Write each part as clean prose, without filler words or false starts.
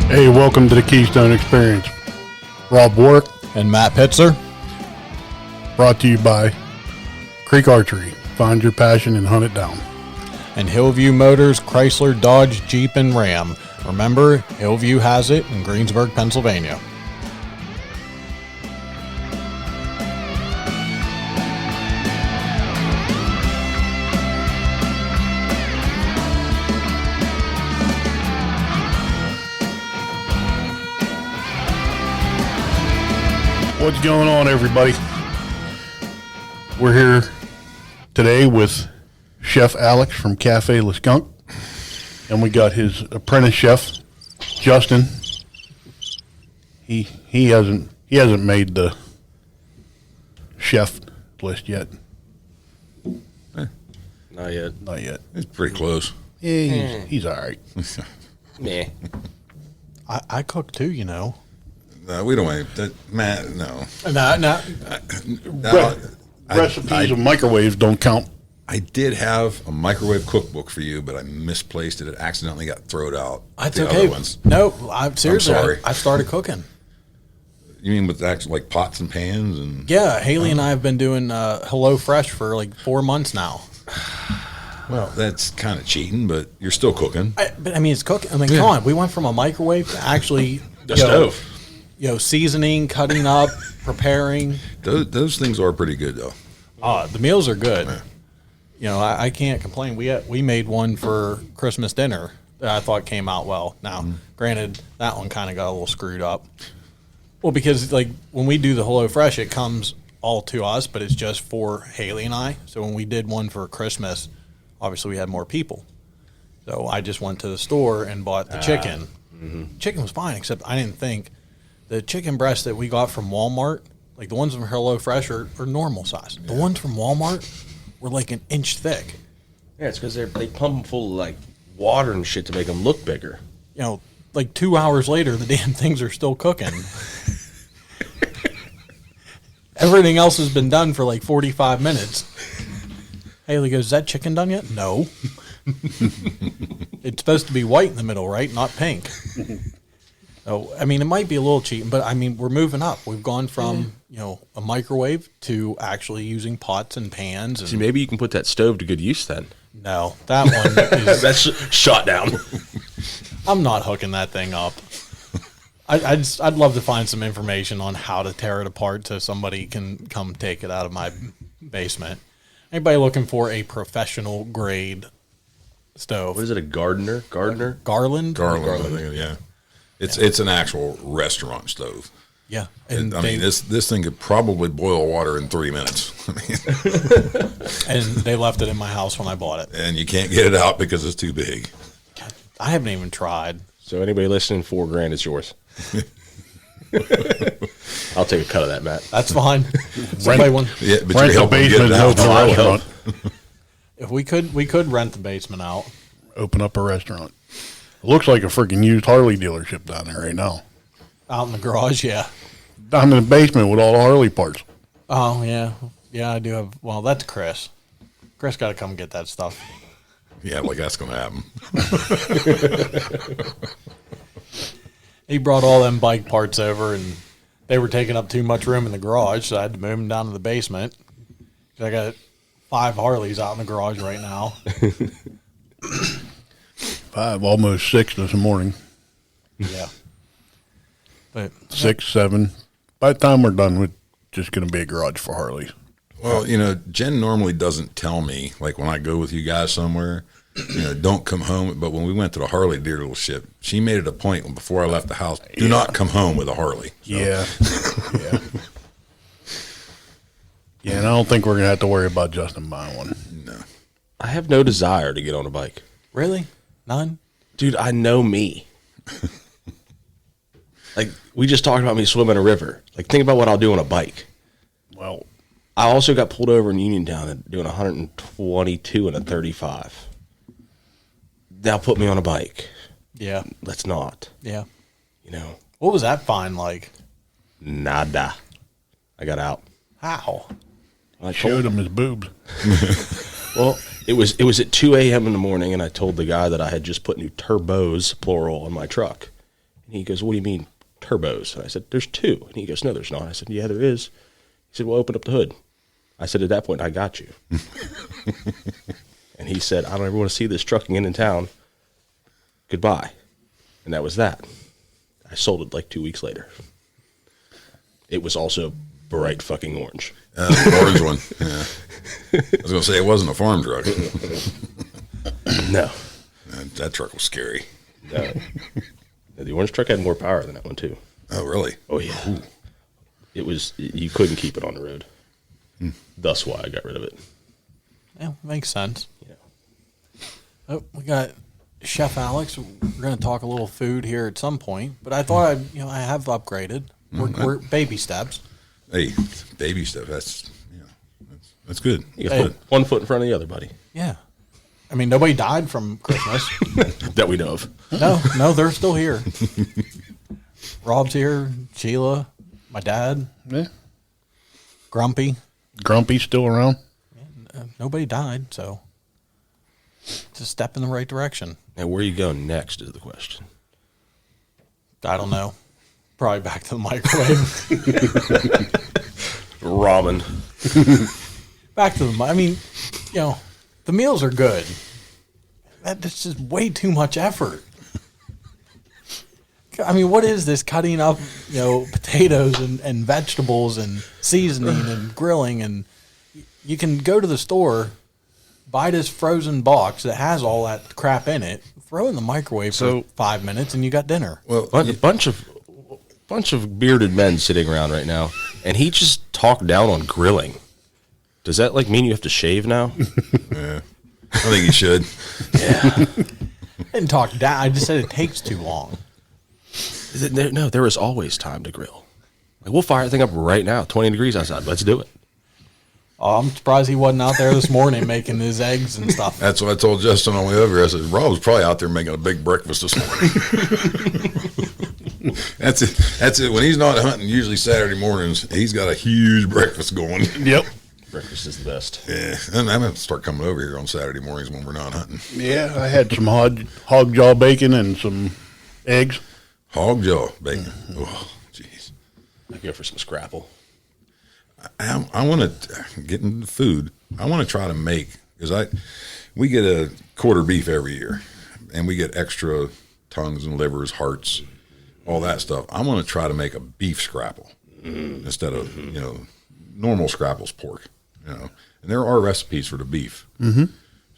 Hey, welcome to the Keystone Experience. Rob Warwick, and Matt Pitzer. Brought to you by Creek Archery. Find your passion and hunt it down. And Hillview Motors, Chrysler, Dodge, Jeep, and Ram. Remember, Hillview has it in Greensburg, Pennsylvania. What's going on, everybody? We're here today with Chef Alex from Cafe Le Skunk, and we got his apprentice chef, Justin. He hasn't made the chef list yet. Not yet. Not yet. It's pretty close. Yeah, he's all right. Nah. I cook too, you know. No, we don't want that, Matt. No. No. Recipes of microwaves don't count. I did have a microwave cookbook for you, but I misplaced it. It accidentally got thrown out. That's the okay. Other ones. No, I'm seriously. I'm sorry. I started cooking. You mean with actual like pots and pans and? Yeah, Haley and I have been doing Hello Fresh for like 4 months now. Well, that's kind of cheating, but you're still cooking. But I mean, it's cooking. I mean, come on. We went from a microwave to actually The stove. Seasoning, cutting up, preparing. Those things are pretty good though. The meals are good. Yeah. I can't complain. We made one for Christmas dinner that I thought came out well. Now, granted, that one kind of got a little screwed up. Well, because like when we do the Hello Fresh, it comes all to us, but it's just for Haley and I. So when we did one for Christmas, obviously we had more people. So I just went to the store and bought the chicken. Chicken was fine, except I didn't think the chicken breasts that we got from Walmart, like the ones from Hello Fresh, are normal size. The ones from Walmart were like an inch thick. Yeah, it's because they pump them full of like water and shit to make them look bigger. Like 2 hours later, the damn things are still cooking. Everything else has been done for like 45 minutes. Haley goes, "Is that chicken done yet?" No. It's supposed to be white in the middle, right? Not pink. So, I mean, it might be a little cheating, but I mean, we're moving up. We've gone from, a microwave to actually using pots and pans. And See, maybe you can put that stove to good use then. no, that one is, That's shot down. I'm not hooking that thing up. I'd love to find some information on how to tear it apart so somebody can come take it out of my basement. Anybody looking for a professional grade stove? What is it, a Garland? Garland, I think, yeah. It's an actual restaurant stove. Yeah. And this thing could probably boil water in 3 minutes. And they left it in my house when I bought it. And you can't get it out because it's too big. I haven't even tried. So anybody listening, $4,000 is yours. I'll take a cut of that, Matt. That's fine. Yeah, but Rent you're the helping get basement it and out. open a restaurant. If we could rent the basement out. Open up a restaurant. It looks like a freaking used Harley dealership down there right now. Out in the garage, yeah. Down in the basement with all the Harley parts. Oh, yeah. Yeah, I do have. Well, that's Chris. Chris got to come get that stuff. Yeah, like that's going to happen. He brought all them bike parts over, and they were taking up too much room in the garage, so I had to move them down to the basement. I got 5 Harleys out in the garage right now. 5, almost 6 this morning. Yeah. But 6, 7. By the time we're done, we're just going to be a garage for Harleys. Well, Jen normally doesn't tell me, like when I go with you guys somewhere, don't come home. But when we went to the Harley dealership, she made it a point before I left the house, do not come home with a Harley. So. Yeah. Yeah. Yeah, and I don't think we're going to have to worry about Justin buying one. No. I have no desire to get on a bike. really? None? Dude, I know me. Like, we just talked about me swimming a river. Like, think about what I'll do on a bike. Well, I also got pulled over in Uniontown doing 122 and a 35. Now put me on a bike. Yeah. Let's not. Yeah. What was that fine like? Nada. I got out. How? I showed him his boobs. Well, it was at 2 a.m. in the morning, and I told the guy that I had just put new turbos, plural, on my truck. And he goes, what do you mean turbos? And I said, there's 2. And he goes, no, there's not. I said, yeah, there is. He said, well, open up the hood. I said, at that point, I got you. And he said, I don't ever want to see this trucking in town. Goodbye. And that was that. I sold it like 2 weeks later. It was also bright fucking orange. The orange one. Yeah. I was going to say it wasn't a farm truck. No. That truck was scary. No. The orange truck had more power than that one, too. Oh, really? Oh, yeah. Ooh. It was, you couldn't keep it on the road. That's why I got rid of it. Yeah, makes sense. Yeah. Oh, we got Chef Alex. We're going to talk a little food here at some point, but I thought I have upgraded. We're baby steps. Hey, baby stuff. That's good. You got one foot in front of the other, buddy. Yeah. I mean, nobody died from Christmas. That we know of. No, they're still here. Rob's here, Sheila, my dad, Yeah. Grumpy. Grumpy's still around. Nobody died, so it's a step in the right direction. Now, where you going next is the question. I don't know. Probably back to the microwave. Ramen. Back to the. I mean, the meals are good. That's just way too much effort. I mean, what is this cutting up, potatoes and vegetables and seasoning and grilling? And you can go to the store, buy this frozen box that has all that crap in it, throw it in the microwave for 5 minutes, and you got dinner. Well, a bunch of bearded men sitting around right now, and he just talked down on grilling. Does that mean you have to shave now? Yeah. I think you should. Yeah. I didn't talk down. I just said it takes too long. No, there is always time to grill. We'll fire that thing up right now. 20 degrees outside. Let's do it. Oh, I'm surprised he wasn't out there this morning making his eggs and stuff. That's what I told Justin on the way over here. I said, Rob was probably out there making a big breakfast this morning. That's it. That's it. When he's not hunting, usually Saturday mornings, he's got a huge breakfast going. Yep. Breakfast is the best. Yeah. And I'm going to start coming over here on Saturday mornings when we're not hunting. Yeah, I had some hog jaw bacon and some eggs. Hog jaw bacon. Oh, jeez. I go for some scrapple. I want to get into food. I want to try to make, because we get a quarter beef every year, and we get extra tongues and livers, hearts, all that stuff. I want to try to make a beef scrapple instead of normal scrapple's pork. And there are recipes for the beef. Mm-hmm.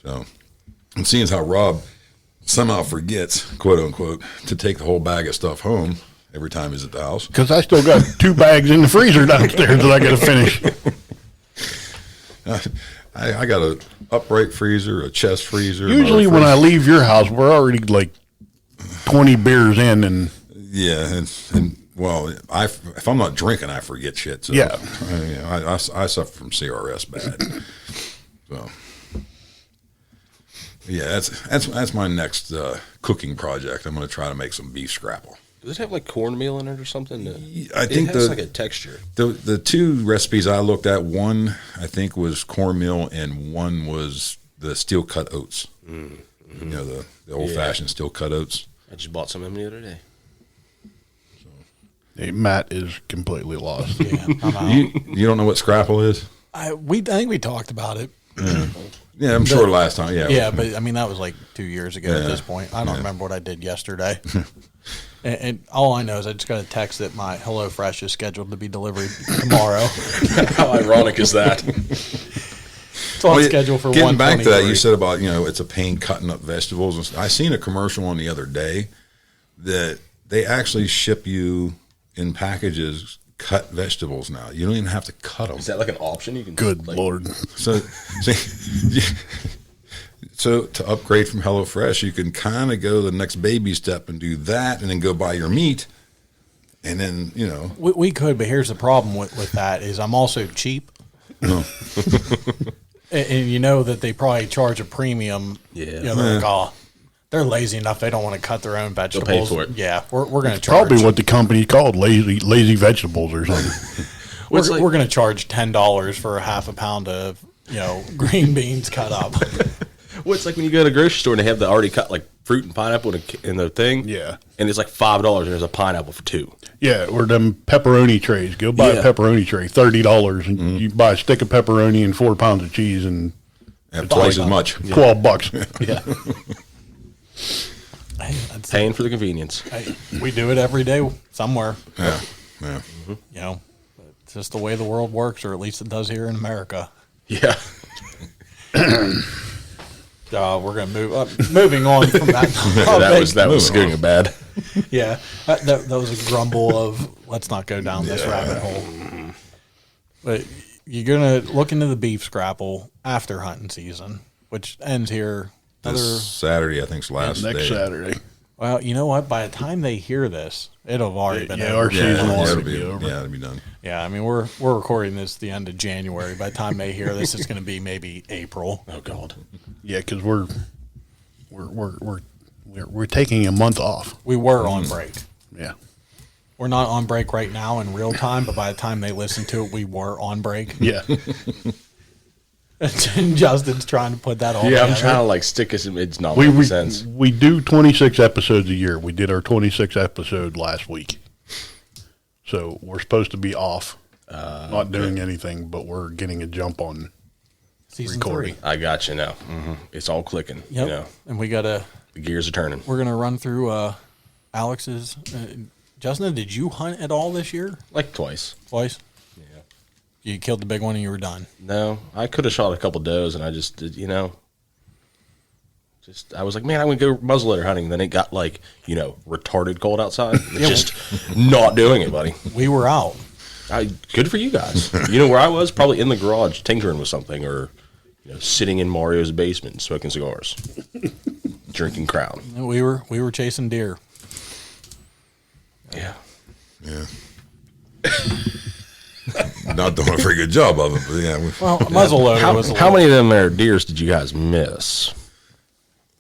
So, and seeing as how Rob somehow forgets, quote unquote, to take the whole bag of stuff home every time he's at the house. Because I still got 2 bags in the freezer downstairs that I got to finish. I got an upright freezer, a chest freezer. Usually when I leave your house, we're already like 20 beers in. And yeah, well, if I'm not drinking, I forget shit. So, yeah. I suffer from CRS bad. So, yeah, that's my next cooking project. I'm going to try to make some beef scrapple. Does it have cornmeal in it or something? I think it has a texture. The 2 recipes I looked at, one I think was cornmeal and one was the steel cut oats. Mm-hmm. The old fashioned steel cut oats. I just bought some of them the other day. hey, Matt is completely lost. Yeah, I'm out. You don't know what scrapple is? I think we talked about it. Yeah, I'm sure last time. Yeah. Yeah, but I mean that was like 2 years ago at this point. I don't remember what I did yesterday. And all I know is I just got a text that my HelloFresh is scheduled to be delivered tomorrow. How ironic is that? It's on schedule for getting back to that, 123. you said about it's a pain cutting up vegetables. And I seen a commercial on the other day that they actually ship you in packages cut vegetables now. You don't even have to cut them. Is that like an option? You can Good Lord. So, so to upgrade from HelloFresh, you can kind of go the next baby step and do that, and then go buy your meat, and then We could, but here's the problem with that is I'm also cheap. No. And that they probably charge a premium. Yeah. They're like, they're lazy enough. They don't want to cut their own vegetables. pay for it. Yeah, we're going to charge. Probably what the company's called, lazy vegetables or something. We're going to charge $10 for a half a pound of green beans cut up. Well, it's like when you go to a grocery store and they have the already cut fruit and pineapple in the thing. Yeah. And it's like $5 and there's a pineapple for $2. Yeah, or them pepperoni trays. Go buy a pepperoni tray, $30, and you buy a stick of pepperoni and 4 pounds of cheese, and twice as much. $12. Yeah. Hey, that's, Paying for the convenience. hey, we do it every day somewhere. Yeah, yeah. You know, it's just the way the world works, or at least it does here in America. Yeah. We're going to move up. Moving on from that topic. that was getting bad. Yeah, that was a grumble of let's not go down this rabbit hole. But you're going to look into the beef scrapple after hunting season, which ends here. This Saturday, I think, is last Next day. Saturday. Well, you know what? By the time they hear this, it'll have already been over. Our season will it'll already be be over. Yeah, it'll be done. Yeah, I mean we're recording this the end of January. By the time they hear this, it's going to be maybe April. Oh God. Yeah, because we're taking a month off. We were on break. Yeah. We're not on break right now in real time, but by the time they listen to it, we were on break. Yeah. And Justin's trying to put that all Yeah, I'm together. trying to like stick us. It's not we making sense. we do 26 episodes a year. We did our 26th episode last week. So we're supposed to be off, not doing anything, but we're getting a jump on. Season recording. 3. I got you now. It's all clicking. Yep. You know, And we got to, the gears are turning. we're going to run through Alex's. Justin, did you hunt at all this year? Like twice. Twice? Yeah. You killed the big one and you were done. No, I could have shot a couple does, and I just did. I was like, man, I'm gonna go muzzleloader hunting. Then it got like, retarded cold outside. It's just not doing it, buddy. We were out. Good for you guys. You know where I was? Probably in the garage tinkering with something, or sitting in Mario's basement smoking cigars, drinking Crown. And we were chasing deer. Yeah. Yeah. Not doing a very good job of it, but yeah. Well, a muzzleloader was a How little- many of them there deers did you guys miss?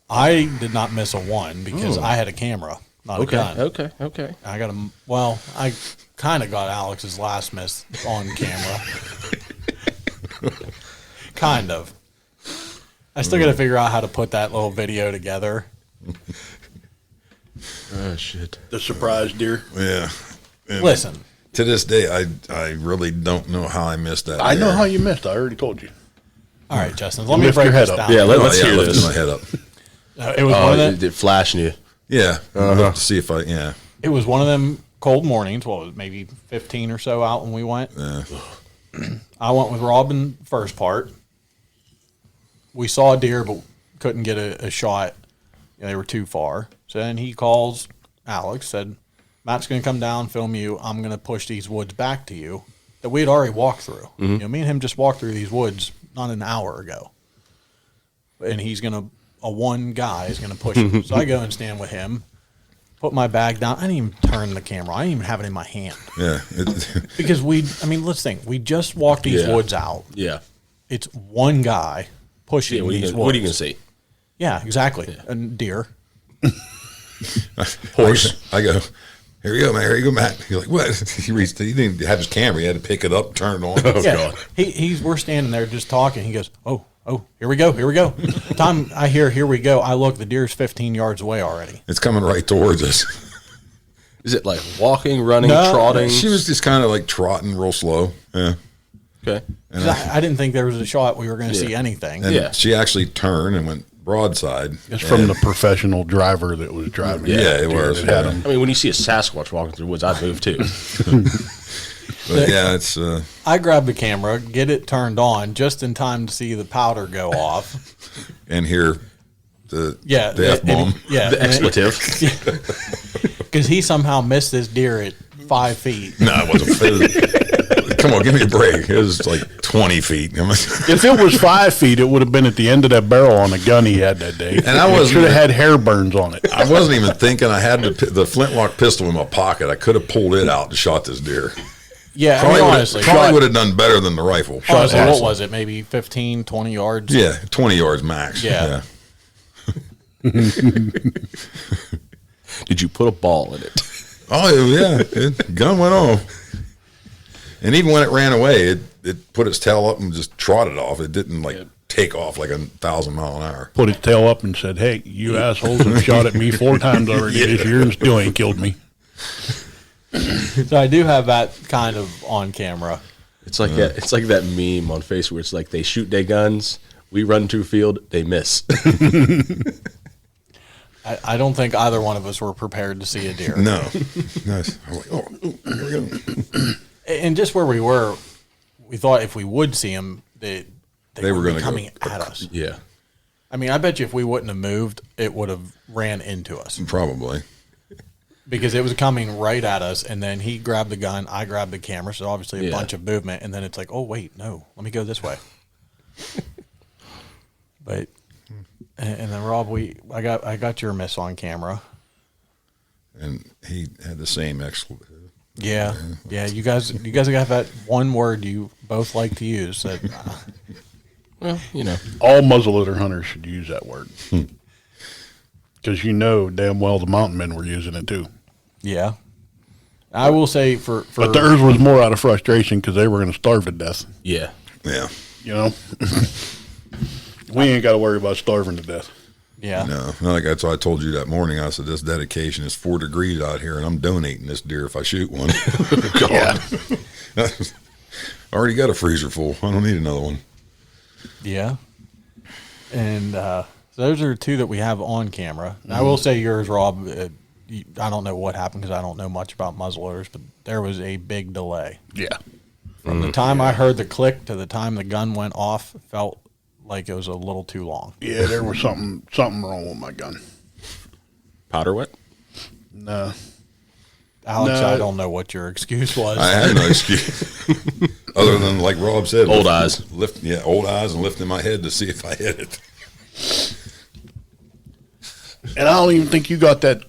I did not miss a one because I had a camera, not a gun. Okay. I got a. Well, I kind of got Alex's last miss on camera. Kind of. I still got to figure out how to put that little video together. Oh shit. The surprise deer. Yeah. And Listen, to this day, I really don't know how I missed that. I know deer. how you missed. I already told you. all right, Justin, let me Lift break your head this up. down. Yeah, Oh, let's hear lifted this. my head up. It was one of them. It flashing you. Yeah. I'd love to see if yeah. It was one of them cold mornings. What was it, maybe 15 or so out when we went. Yeah. I went with Robin first part. We saw a deer, but couldn't get a shot. They were too far. So then he calls Alex, said, Matt's going to come down, film you. I'm going to push these woods back to you that we had already walked through. Me and him just walked through these woods not an hour ago. And he's going to, one guy is going to push him. So I go and stand with him, put my bag down. I didn't even turn the camera. I didn't even have it in my hand. Yeah. Because let's think. We just walked these Yeah. woods out. Yeah. It's one guy pushing Yeah. What are these you woods. gonna see? Yeah, exactly. A deer. Horse. I go, here you go, man. Here you go, Matt. He's like, what? He didn't have his camera. He had to pick it up, turn it on. Oh, Yeah. God. We're standing there just talking. He goes, oh, here we go. Time I hear, here we go. I look, the deer's 15 yards away already. It's coming right towards us. Is it like walking, running, No, trotting? She was just kind of like trotting real slow. Yeah. Okay. 'Cause I didn't think there was a shot we were going to see anything. And Yeah. she actually turned and went broadside. It's from the professional driver that was driving. Yeah, that it deer was, that had yeah. him. I mean, when you see a Sasquatch walking through the woods, I'd move too. But yeah, it's I grabbed the camera, get it turned on just in time to see the powder go off. and here the Yeah. the F bomb. Yeah. The expletive. Because he somehow missed this deer at 5 feet. No, it wasn't. Come on, give me a break. It was like 20 feet. If it was 5 feet, it would have been at the end of that barrel on the gun he had that day. And I wasn't should have even- had hair burns on it. I wasn't even thinking. I had the flintlock pistol in my pocket. I could have pulled it out and shot this deer. Yeah, I mean, honestly. Probably would have done better than the rifle. Honestly, what awesome. was it? Maybe 15, 20 yards? Yeah, 20 yards max. Yeah. Did you put a ball in it? Oh yeah, gun went off. And even when it ran away, it put its tail up and just trotted off. It didn't like take off like 1,000 mile an hour. Put his tail up and said, "Hey, you assholes have shot at me 4 times already this year and still ain't killed me." So I do have that kind of on camera. It's like that. It's like that meme on Facebook where it's like they shoot their guns, we run to field, they miss. I don't think either one of us were prepared to see a deer. No. Nice. I was like, oh, here we go. And just where we were, we thought if we would see them, they were gonna coming go. at us. Yeah. I mean, I bet you if we wouldn't have moved, it would have ran into us Probably. because it was coming right at us. And then he grabbed the gun, I grabbed the camera, so obviously a Yeah. bunch of movement. And then it's like, oh wait, no, let me go this way. But and then Rob, I got your miss on camera. And he had the same expletive. Yeah. You guys got that one word you both like to use. That Well, you know. All muzzleloader hunters should use that word. Because you know damn well the mountain men were using it too. yeah. I will say for But theirs was more out of frustration because they were going to starve to death. Yeah. Yeah. You know? We ain't got to worry about starving to death. yeah. No, like that's why I told you that morning. I said, this dedication is 4 degrees out here, and I'm donating this deer if I shoot one. God. I already got a freezer full. I don't need another one. Yeah. And so those are 2 that we have on camera. And I will say yours, Rob, I don't know what happened because I don't know much about muzzleloaders, but there was a big delay. Yeah. From the time I heard the click to the time the gun went off, felt like it was a little too long. Yeah, there was something wrong with my gun. Powder wet? No. Alex, No. I don't know what your excuse was. I had no excuse. Other than, like Rob said, Old eyes. Old eyes and lifting my head to see if I hit it. And I don't even think you got that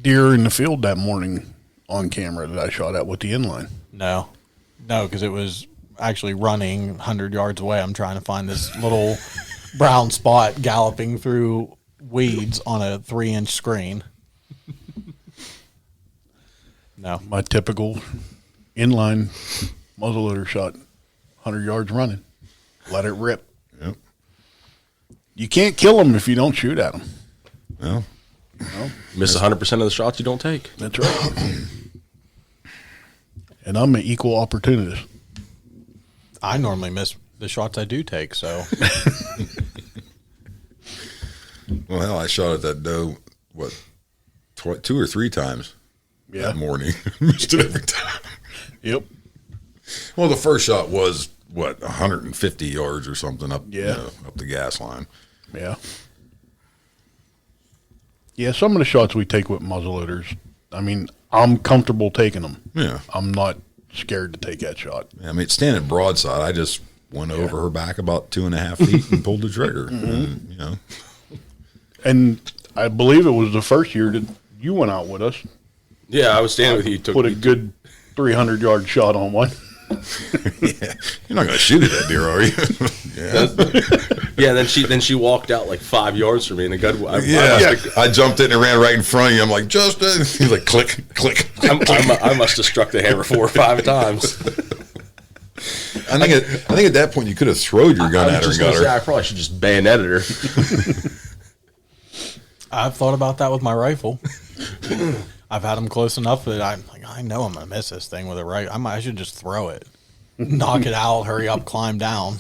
deer in the field that morning on camera that I shot at with the inline. No, because it was actually running 100 yards away. I'm trying to find this little brown spot galloping through weeds on a 3-inch screen. No. My typical inline muzzleloader shot, 100 yards running. Let it rip. Yep. You can't kill them if you don't shoot at them. Well, Miss 100% of the shots you don't take. That's right. And I'm an equal opportunist. I normally miss the shots I do take, so well, hell, I shot at that doe, 2 or 3 times that morning. Missed it every time. Yep. Well, the first shot was, 150 yards or something up, Yeah. up the gas line. Yeah. Yeah, some of the shots we take with muzzleloaders, I mean, I'm comfortable taking them. Yeah. I'm not scared to take that shot. I mean, standing broadside, I just went over her back about 2.5 feet and pulled the trigger. And, you know. And I believe it was the first year that you went out with us. Yeah, I was standing with you. Put a good 300-yard shot on one. Yeah. You're not going to shoot at that deer, are you? Yeah, then she walked out like 5 yards from me, and the gun. I jumped in and ran right in front of you. I'm like, Justin. He's like, click, click. I must have struck the hammer 4 or 5 times. I think at that point you could have thrown your gun at her and got her. I probably should just bayoneted her. I've thought about that with my rifle. I've had them close enough that I know I'm going to miss this thing with a rifle. I should just throw it. Knock it out, hurry up, climb down.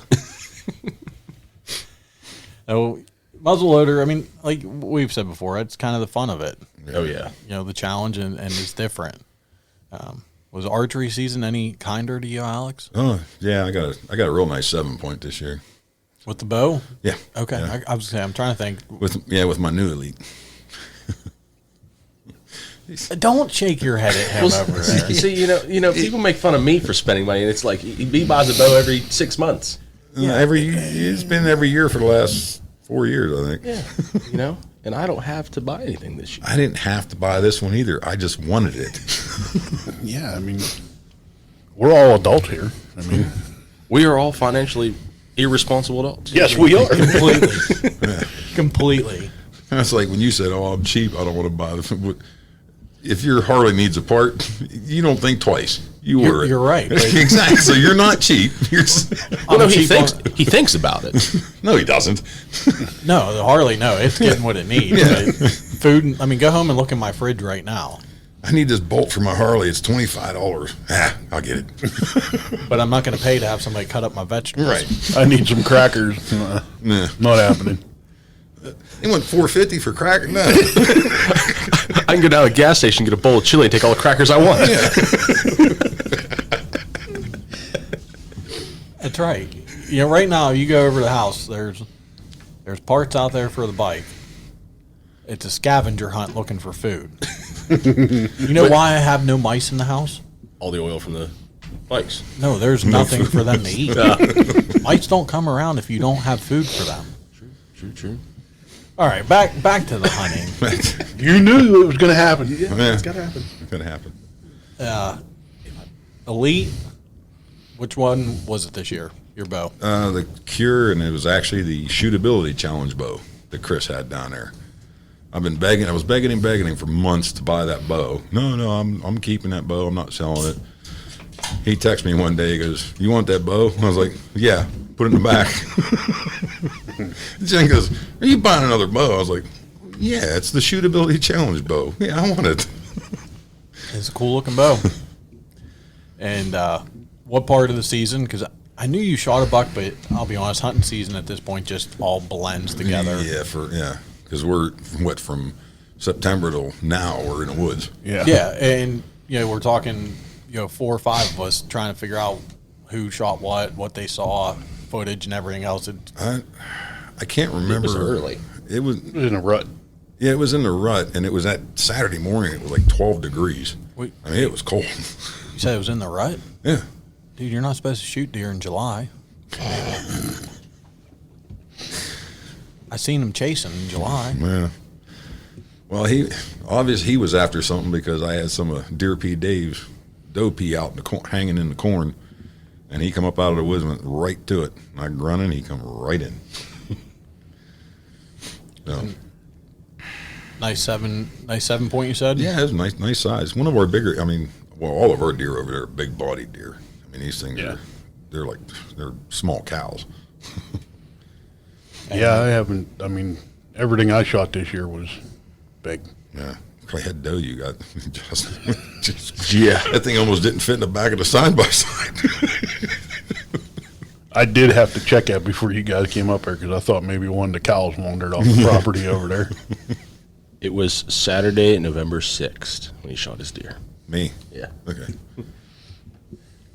So, muzzleloader, I mean, like we've said before, it's kind of the fun of it. Oh yeah, You know, the challenge and it's different. Was archery season any kinder to you, Alex? Oh yeah, I got a real nice 7-point this year. With the bow? Yeah. Okay. Yeah. I was saying, I'm trying to think. With my new Elite. Don't shake your head at him over there. See, you know, people make fun of me for spending money, and it's like he buys a bow every 6 months. Yeah, it's been every year for the last 4 years, I think. Yeah, you know, and I don't have to buy anything this year. I didn't have to buy this one either. I just wanted it. Yeah, I mean, we're all adults here. I mean, We are all financially irresponsible adults. yes, we are. Completely. That's like when you said, "Oh, I'm cheap. I don't want to buy this." if your Harley needs a part, you don't think twice. You're right. But Exactly. So you're not cheap. Well, no, he cheap thinks about it. No, he doesn't. no, the Harley, no, it's getting what it needs. But food, I mean, go home and look in my fridge right now. I need this bolt for my Harley. It's $25. I'll get it. But I'm not going to pay to have somebody cut up my vegetables. Right. I need some crackers. Nah. Not happening. They want $4.50 for cracker. No. I can go down to the gas station, get a bowl of chili, and take all the crackers I want. That's right. You know, right now, you go over to the house, there's parts out there for the bike. It's a scavenger hunt looking for food. You know why I have no mice in the house? All the oil from the bikes. No, there's nothing for them to eat. Mice don't come around if you don't have food for them. True. All right, back to the hunting. You knew it was going to happen. It's got to happen. It's going to happen. Elite, which one was it this year? Your bow? The Cure, and it was actually the shootability challenge bow that Chris had down there. I've been begging. I was begging him for months to buy that bow. No, I'm keeping that bow. I'm not selling it. He texted me one day. He goes, "You want that bow?" I was like, "Yeah, put it in the back." Jen goes, "Are you buying another bow?" I was like, "Yeah, it's the shootability challenge bow. Yeah, I want it." It's a cool looking bow. And what part of the season? Because I knew you shot a buck, but I'll be honest, hunting season at this point just all blends together. Yeah, because we're from September till now we're in the woods. Yeah, and we're talking 4 or 5 of us trying to figure out who shot what they saw, footage and everything else. I can't remember. It was early. It was In a rut. Yeah, it was in the rut, and it was that Saturday morning. It was like 12 degrees. Wait. I mean, it was cold. You said it was in the rut? Yeah. Dude, you're not supposed to shoot deer in July. I seen him chasing in July. Yeah. Well, he was after something because I had some of Deer P. Dave's doe pee out in the hanging in the corn, and he come up out of the woods and went right to it. And I grunted, he come right in. So. Nice 7 point, you said? Yeah, it's nice size. One of our bigger. I mean, all of our deer over there are big bodied deer. I mean, these things they're small cows. Yeah, I haven't. I mean, everything I shot this year was big. Yeah. What head doe you got? just that thing almost didn't fit in the back of the side by side. I did have to check that before you guys came up here because I thought maybe one of the cows wandered off the property over there. It was Saturday, November 6th when he shot his deer. Me? Yeah. Okay.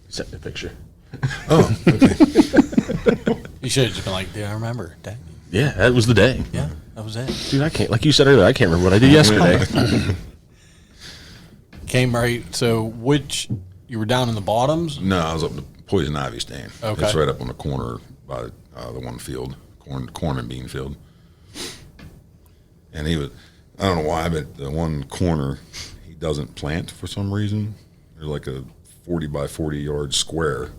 Sent me a picture. Oh, okay. You should have just been like, "Yeah, I remember that." Yeah, that was the day. Yeah, that was it. Dude, I can't, like you said earlier, I can't remember what I did yesterday. Came right. So, you were down in the bottoms? No, I was up in the poison ivy stand. Okay. It's right up on the corner by the one field, corn and bean field. And he was, I don't know why, but the one corner he doesn't plant for some reason. There's like a 40 by 40 yard square.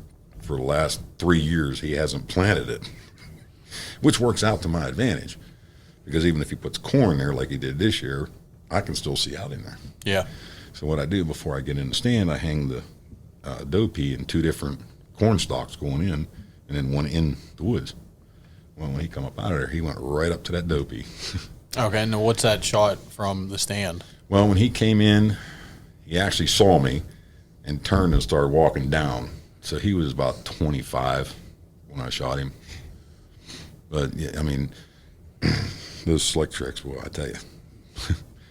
For the last 3 years, he hasn't planted it, which works out to my advantage because even if he puts corn there like he did this year, I can still see out in there. Yeah. So what I do before I get in the stand, I hang the doe pea in 2 different corn stalks going in, and then one in the woods. Well, when he come up out of there, he went right up to that doe pea. Okay, now what's that shot from the stand? Well, when he came in, he actually saw me and turned and started walking down. So he was about 25 when I shot him. But, yeah, I mean, those slick tricks, well, I tell you.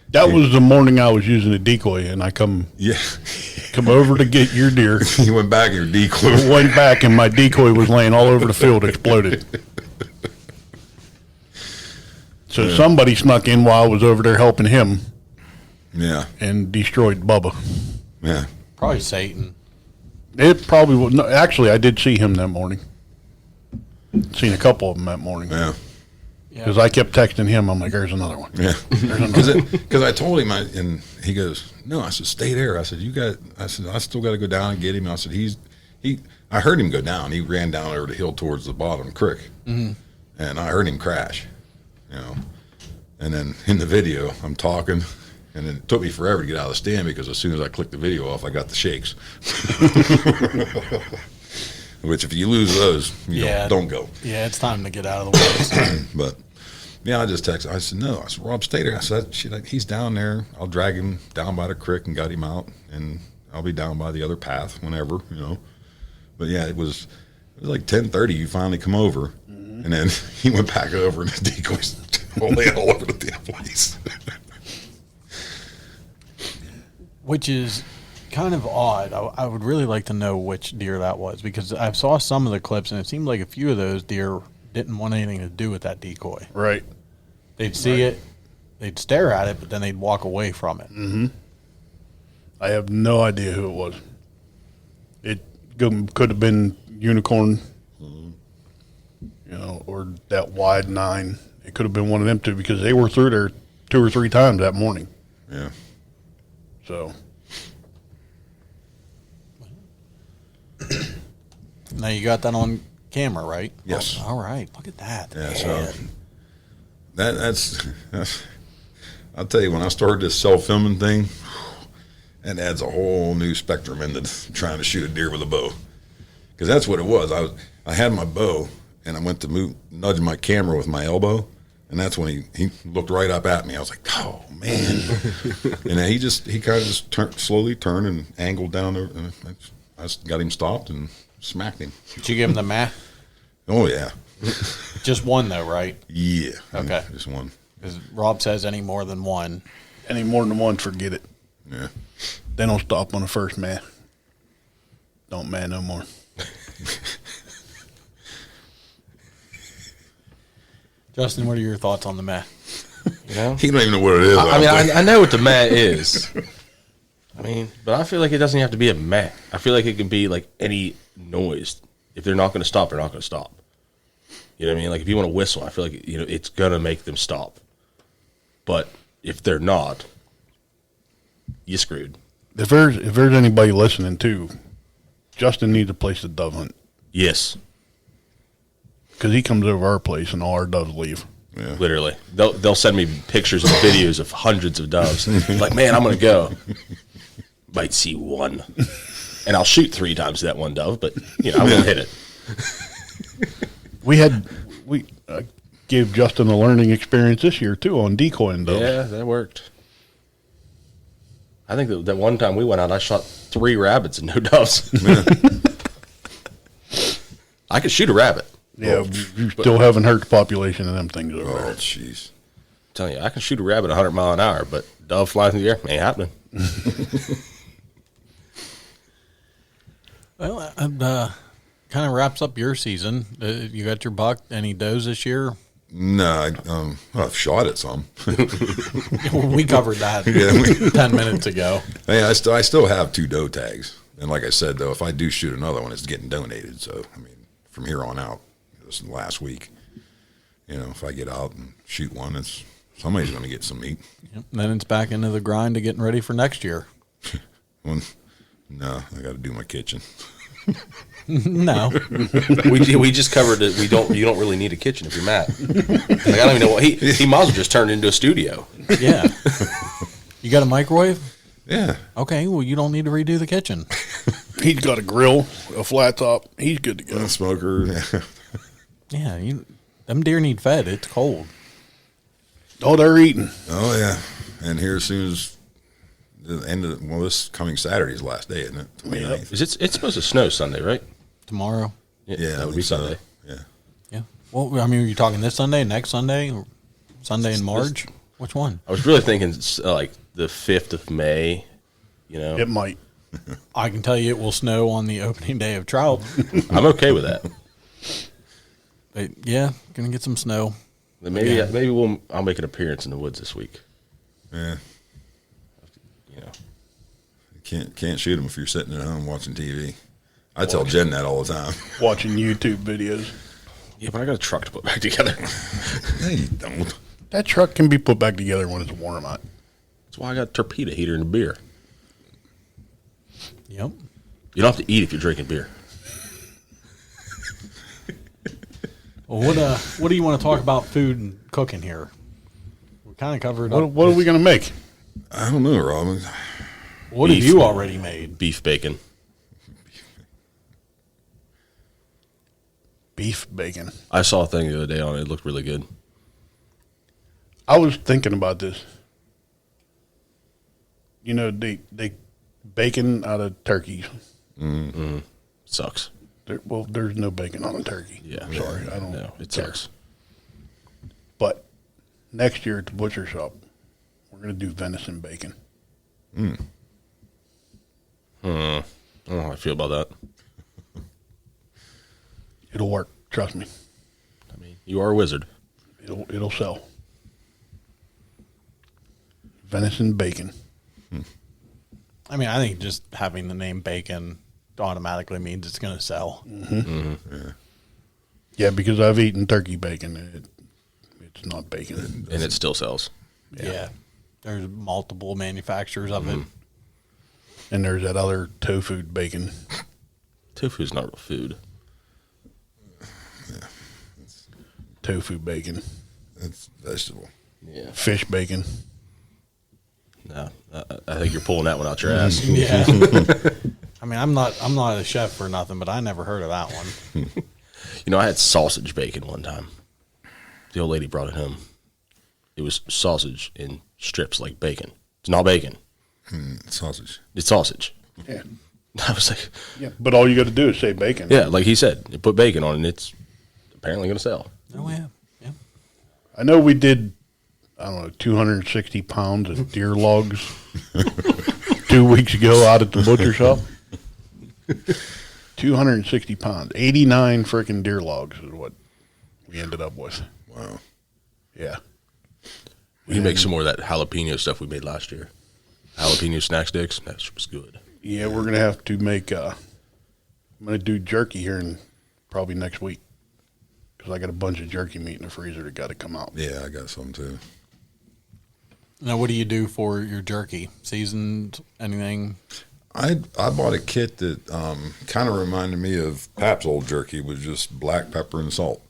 That was the morning I was using a decoy, and I come over to get your deer. He went back and your decoy. Went back, and my decoy was laying all over the field, exploded. So somebody snuck in while I was over there helping him. Yeah. And destroyed Bubba. Yeah. Probably Satan. It probably was. No, actually, I did see him that morning. Seen a couple of them that morning. Yeah. Because I kept texting him. I'm like, there's another one. Yeah. Because I told him, and he goes, no. I said, stay there. I said, I still got to go down and get him. I said, I heard him go down. He ran down over the hill towards the bottom creek. Mm-hmm. And I heard him crash, And then in the video, I'm talking, And it took me forever to get out of the stand because as soon as I clicked the video off, I got the shakes. Which, if you lose those, you don't go. Yeah, it's time to get out of the woods. But, yeah, I just texted. I said, no. I said, Rob Stater. I said, shit, he's down there. I'll drag him down by the creek and got him out. And I'll be down by the other path whenever, But, yeah, it was like 10:30. You finally come over. Mm-hmm. And then he went back over and the decoys laying all over the damn place. Which is kind of odd. I would really like to know which deer that was because I saw some of the clips and it seemed like a few of those deer didn't want anything to do with that decoy. Right. They'd see it, they'd stare at it, but then they'd walk away from it. Mm-hmm. I have no idea who it was. It could have been unicorn, or that wide 9. It could have been one of them two because they were through there 2 or 3 times that morning. Yeah. So. Now you got that on camera, right? Yes. Oh, all right. Look at that. Yeah. So that's I'll tell you, when I started this self-filming thing, that adds a whole new spectrum into trying to shoot a deer with a bow. Because that's what it was. I had my bow, and I went to nudge my camera with my elbow, and that's when he looked right up at me. I was like, oh, man. And then he kind of just slowly turned and angled down there. And I just got him stopped and smacked him. Did you give him the math? Oh, yeah. Just one, though, right? Yeah. Okay. Just one. Because Rob says any more than one. Any more than one, forget it. Yeah. They don't stop on the first man. Don't man no more. Justin, what are your thoughts on the mat? You know? He don't even know what it is. I know what the mat is. But I feel like it doesn't have to be a mat. I feel like it can be like any noise. If they're not going to stop, they're not going to stop. You know what I mean? Like if you want to whistle, I feel like it's going to make them stop. But if they're not, you screwed. If there's anybody listening too, Justin needs a place to dove hunt. Yes. Because he comes over our place and all our doves leave. Yeah. Literally. They'll send me pictures and videos of hundreds of doves. Like, man, I'm going to go. Might see one. And I'll shoot 3 times that one dove, but, I won't hit it. We gave Justin a learning experience this year, too, on decoying doves. Yeah, that worked. I think that one time we went out, I shot 3 rabbits and no doves. I could shoot a rabbit. Yeah, you still haven't hurt the population of them things over Oh, there. jeez. I'm telling you, I can shoot a rabbit 100 mile an hour, but dove flying through the air ain't happening. Well, kind of wraps up your season. You got your buck. Any does this year? No, I've shot at some. We covered that 10 minutes ago. Hey, I still have 2 doe tags. And like I said, though, if I do shoot another one, it's getting donated. So, from here on out, this is last week, if I get out and shoot one, somebody's going to get some meat. Yep. Then it's back into the grind of getting ready for next year. No, I got to do my kitchen. No. we just covered it. You don't really need a kitchen if you're Matt. Like, I don't even know what he might as well just turn it into a studio. Yeah. You got a microwave? Yeah. Okay, well, you don't need to redo the kitchen. He's got a grill, a flat top. He's good to go. A smoker. Yeah, them deer need fed. It's cold. Oh, they're eating. Oh, yeah. And here as soon as the end of this coming Saturday's the last day, isn't it? 29th. It's supposed to snow Sunday, right? Tomorrow? Yeah, that would be Sunday. Yeah. Yeah. Well, are you talking this Sunday, next Sunday, or Sunday in March? Which one? I was really thinking like the 5th of May, It might. I can tell you it will snow on the opening day of trout. I'm okay with that. But yeah, gonna get some snow. Then maybe I'll make an appearance in the woods this week. Yeah. Can't shoot them if you're sitting at home watching TV. I tell Jen that all the time. Watching YouTube videos. Yeah, but I got a truck to put back together. No, you don't. That truck can be put back together when it's warm out. That's why I got a torpedo heater and a beer. Yep. You don't have to eat if you're drinking beer. Well, what do you want to talk about food and cooking here? We kind of covered up. What are we going to make? I don't know, Rob. What have you already made? Beef bacon. Beef bacon. I saw a thing the other day on it. It looked really good. I was thinking about this. You know, they bacon out of turkeys. Sucks. There's no bacon on a turkey. Yeah. I'm sorry. I don't No, it care. sucks. But next year at the butcher shop, we're going to do venison bacon. I don't know how I feel about that. It'll work. Trust me. I mean, you are a wizard. It'll sell. Venison bacon. I mean, I think just having the name bacon automatically means it's going to sell. Yeah, because I've eaten turkey bacon and it's not bacon. And it still sells. Yeah. There's multiple manufacturers of it. And there's that other tofu bacon. Tofu's not real food. Tofu bacon. It's vegetable. Yeah. Fish bacon. No, I think you're pulling that one out your ass. Yeah. I mean, I'm not a chef for nothing, but I never heard of that one. You know, I had sausage bacon one time. The old lady brought it home. It was sausage in strips like bacon. It's not bacon. Sausage. It's sausage. Yeah. I was like, Yeah. But all you got to do is say bacon. yeah, like he said, you put bacon on it and it's apparently going to sell. Oh, yeah. Yeah. I know we did, I don't know, 260 pounds of deer logs 2 weeks ago out at the butcher shop. 260 pounds. 89 freaking deer logs is what we ended up with. Wow. Yeah. We can make some more of that jalapeno stuff we made last year. Jalapeno snack sticks. That shit was good. Yeah, we're going to have to make, I'm going to do jerky here in probably next week. Because I got a bunch of jerky meat in the freezer that got to come out. Yeah, I got some too. Now, what do you do for your jerky? Seasoned? Anything? I bought a kit that kind of reminded me of Pap's old jerky with just black pepper and salt.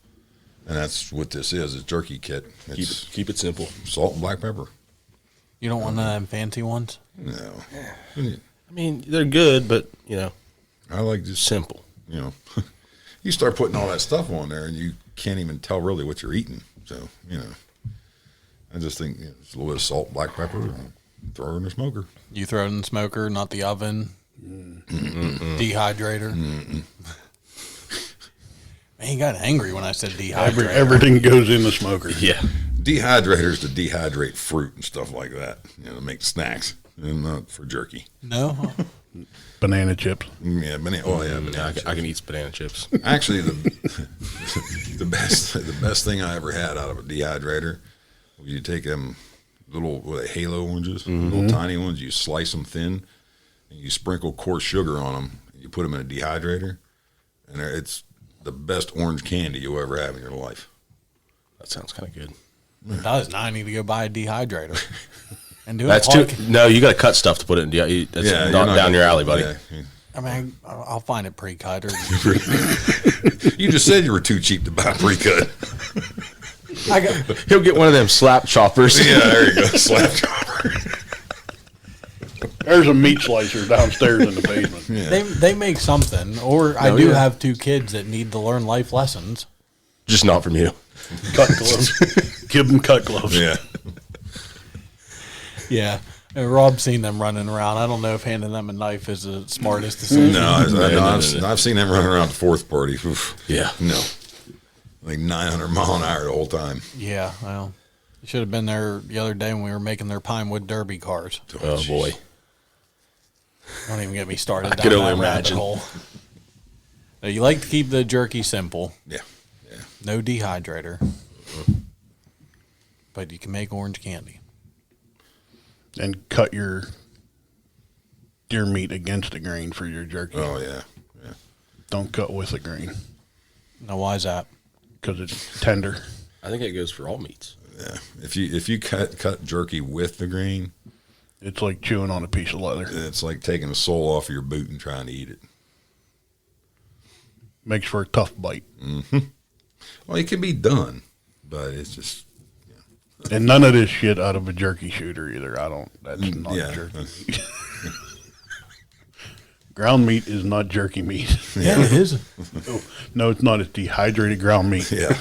And that's what this is, a jerky kit. It's Keep it simple. salt and black pepper. You don't want none of them fancy ones? No. I mean, they're good, but, you know, I like just, simple. you know, you start putting all that stuff on there and you can't even tell really what you're eating. So, you know, I just think it's a little bit of salt, black pepper, and throw it in the smoker. You throw it in the smoker, not the oven. Dehydrator. Man, he got angry when I said dehydrator. Everything goes in the smoker. Yeah. Dehydrators to dehydrate fruit and stuff like that, you know, to make snacks and not for jerky. No? Banana chips. Yeah, banana I chips. can eat banana chips. Actually, the best thing I ever had out of a dehydrator was you take them little halo oranges, little tiny ones, you slice them thin, and you sprinkle coarse sugar on them, and you put them in a dehydrator, and it's the best orange candy you'll ever have in your life. That sounds kind of good. It does. Now I need to go buy a dehydrator. And do it. That's too. No, you got to cut stuff to put it in. That's you're not down your alley, buddy. Yeah. I mean, I'll find it pre-cut. Or You just said you were too cheap to buy pre-cut. I got, He'll get one of them slap choppers. Yeah, there you go, slap chopper. There's a meat slicer downstairs in the basement. Yeah. they make something. Or I do have 2 kids that need to learn life lessons. Just not from you. Cut gloves. Give them cut gloves. Yeah. Yeah. Rob's seen them running around. I don't know if handing them a knife is the smartest decision. No, I've seen them running around the fourth party. Oof. Yeah. No. Like 900 mile an hour the whole time. Yeah, well, you should have been there the other day when we were making their Pinewood Derby cars. Oh boy. Don't even get me started. I could down only that rabbit imagine. hole. Now, you like to keep the jerky simple. Yeah. Yeah. No dehydrator. But you can make orange candy. And cut your deer meat against the grain for your jerky. Oh, yeah. Yeah. Don't cut with the grain Now, why is that? because it's tender. I think it goes for all meats. Yeah. If you cut jerky with the grain, It's like chewing on a piece of leather. it's like taking the sole off of your boot and trying to eat it. Makes for a tough bite. Well, it can be done, but it's just And none of this shit out of a jerky shooter either. I don't. That's not jerky meat. Ground meat is not jerky meat. Yeah, it is. No, it's not. It's dehydrated ground meat. Yeah.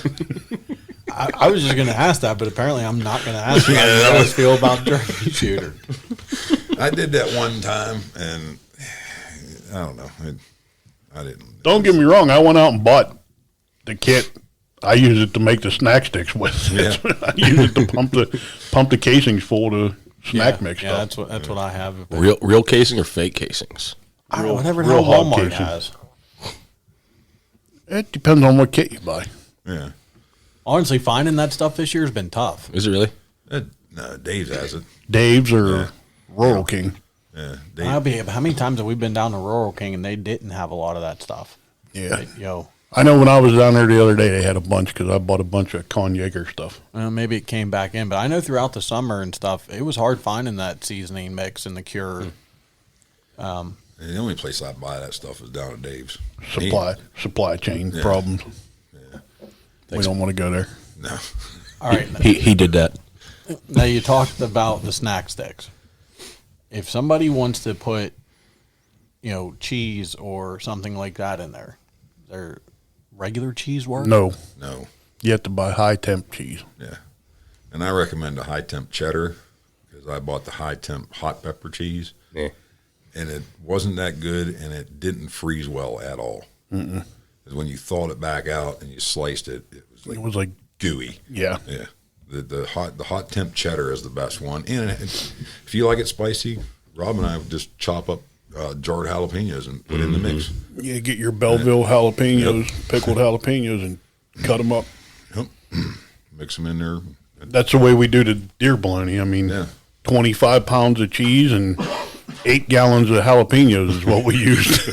I was just going to ask that, but apparently I'm not going to ask you how you guys feel about jerky shooter. I did that one time, and I don't know. I didn't. Don't get me wrong. I went out and bought the kit. I use it to make the snack sticks with. Yeah. I use it to pump the casings full to snack mix Yeah, stuff. that's what I have. Real casing or fake casings? I don't know, whatever real hell hog Walmart casing. has. It depends on what kit you buy. Yeah. Honestly, finding that stuff this year has been tough. Is it really? No, Dave has it. Dave's or Rural King. Yeah. Dave. How many times have we been down to Rural King and they didn't have a lot of that stuff? Yeah. Yo, I know when I was down there the other day, they had a bunch because I bought a bunch of Jaeger stuff. well, maybe it came back in, but I know throughout the summer and stuff, it was hard finding that seasoning mix and the cure. The only place I buy that stuff is down at Dave's. Supply chain problems. Yeah. We don't want to go there. No. All right. He did that. Now you talked about the snack sticks. If somebody wants to put, cheese or something like that in there, their regular cheese work? No, No. you have to buy high temp cheese. Yeah. And I recommend a high temp cheddar because I bought the high temp hot pepper cheese. Yeah. And it wasn't that good, and it didn't freeze well at all. Because when you thawed it back out and you sliced it, It was like, gooey. yeah. Yeah, the hot temp cheddar is the best one. And if you like it spicy, Rob and I would just chop up jarred jalapenos and put in the mix. Yeah, get your Belleville jalapenos, pickled jalapenos, and cut them up. Yep. Mix them in there. That's the way we do the deer bologna. I mean, 25 pounds of cheese and 8 gallons of jalapenos is what we used.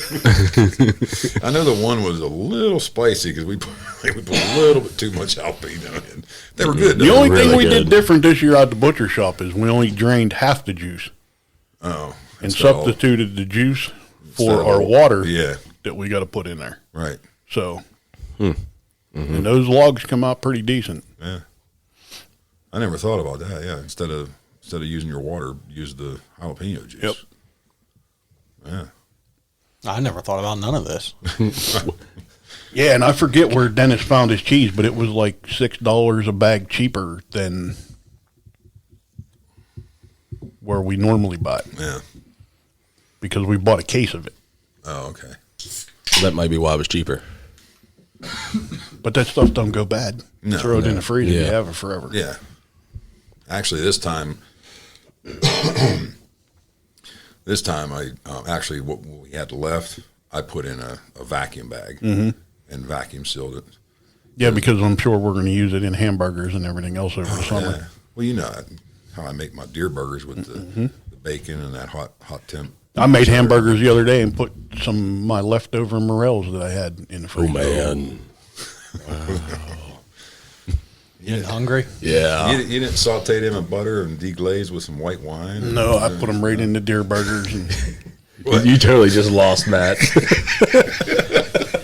I know the one was a little spicy because we put a little bit too much jalapeno in. They were good. The only thing really we did good. different this year at the butcher shop is we only drained half the juice Oh, and substituted the juice for of our all- water yeah. that we got to put in there. Right. So, and those logs come out pretty decent. Yeah. I never thought about that. Yeah. Instead of using your water, use the jalapeno juice. Yep. Yeah. I never thought about none of this. Yeah, and I forget where Dennis found his cheese, but it was like $6 a bag cheaper than where we normally buy it Yeah. because we bought a case of it. Oh, okay. That might be why it was cheaper. But that stuff don't go bad. No, Throw it in no. the freezer, you Yeah. have it forever. Yeah. Actually, this time, I actually what we had left, I put in a vacuum bag and vacuum sealed it. Yeah, because I'm sure we're going to use it in hamburgers and everything else over the summer. Yeah. Well, you know how I make my deer burgers with the bacon and that hot temp. I made hamburgers the other day and put some of my leftover morels that I had in the freezer. Oh man. You getting hungry? Yeah. You didn't saute them in butter and deglaze with some white wine? No, I put them right in the deer burgers. And You totally just lost Matt.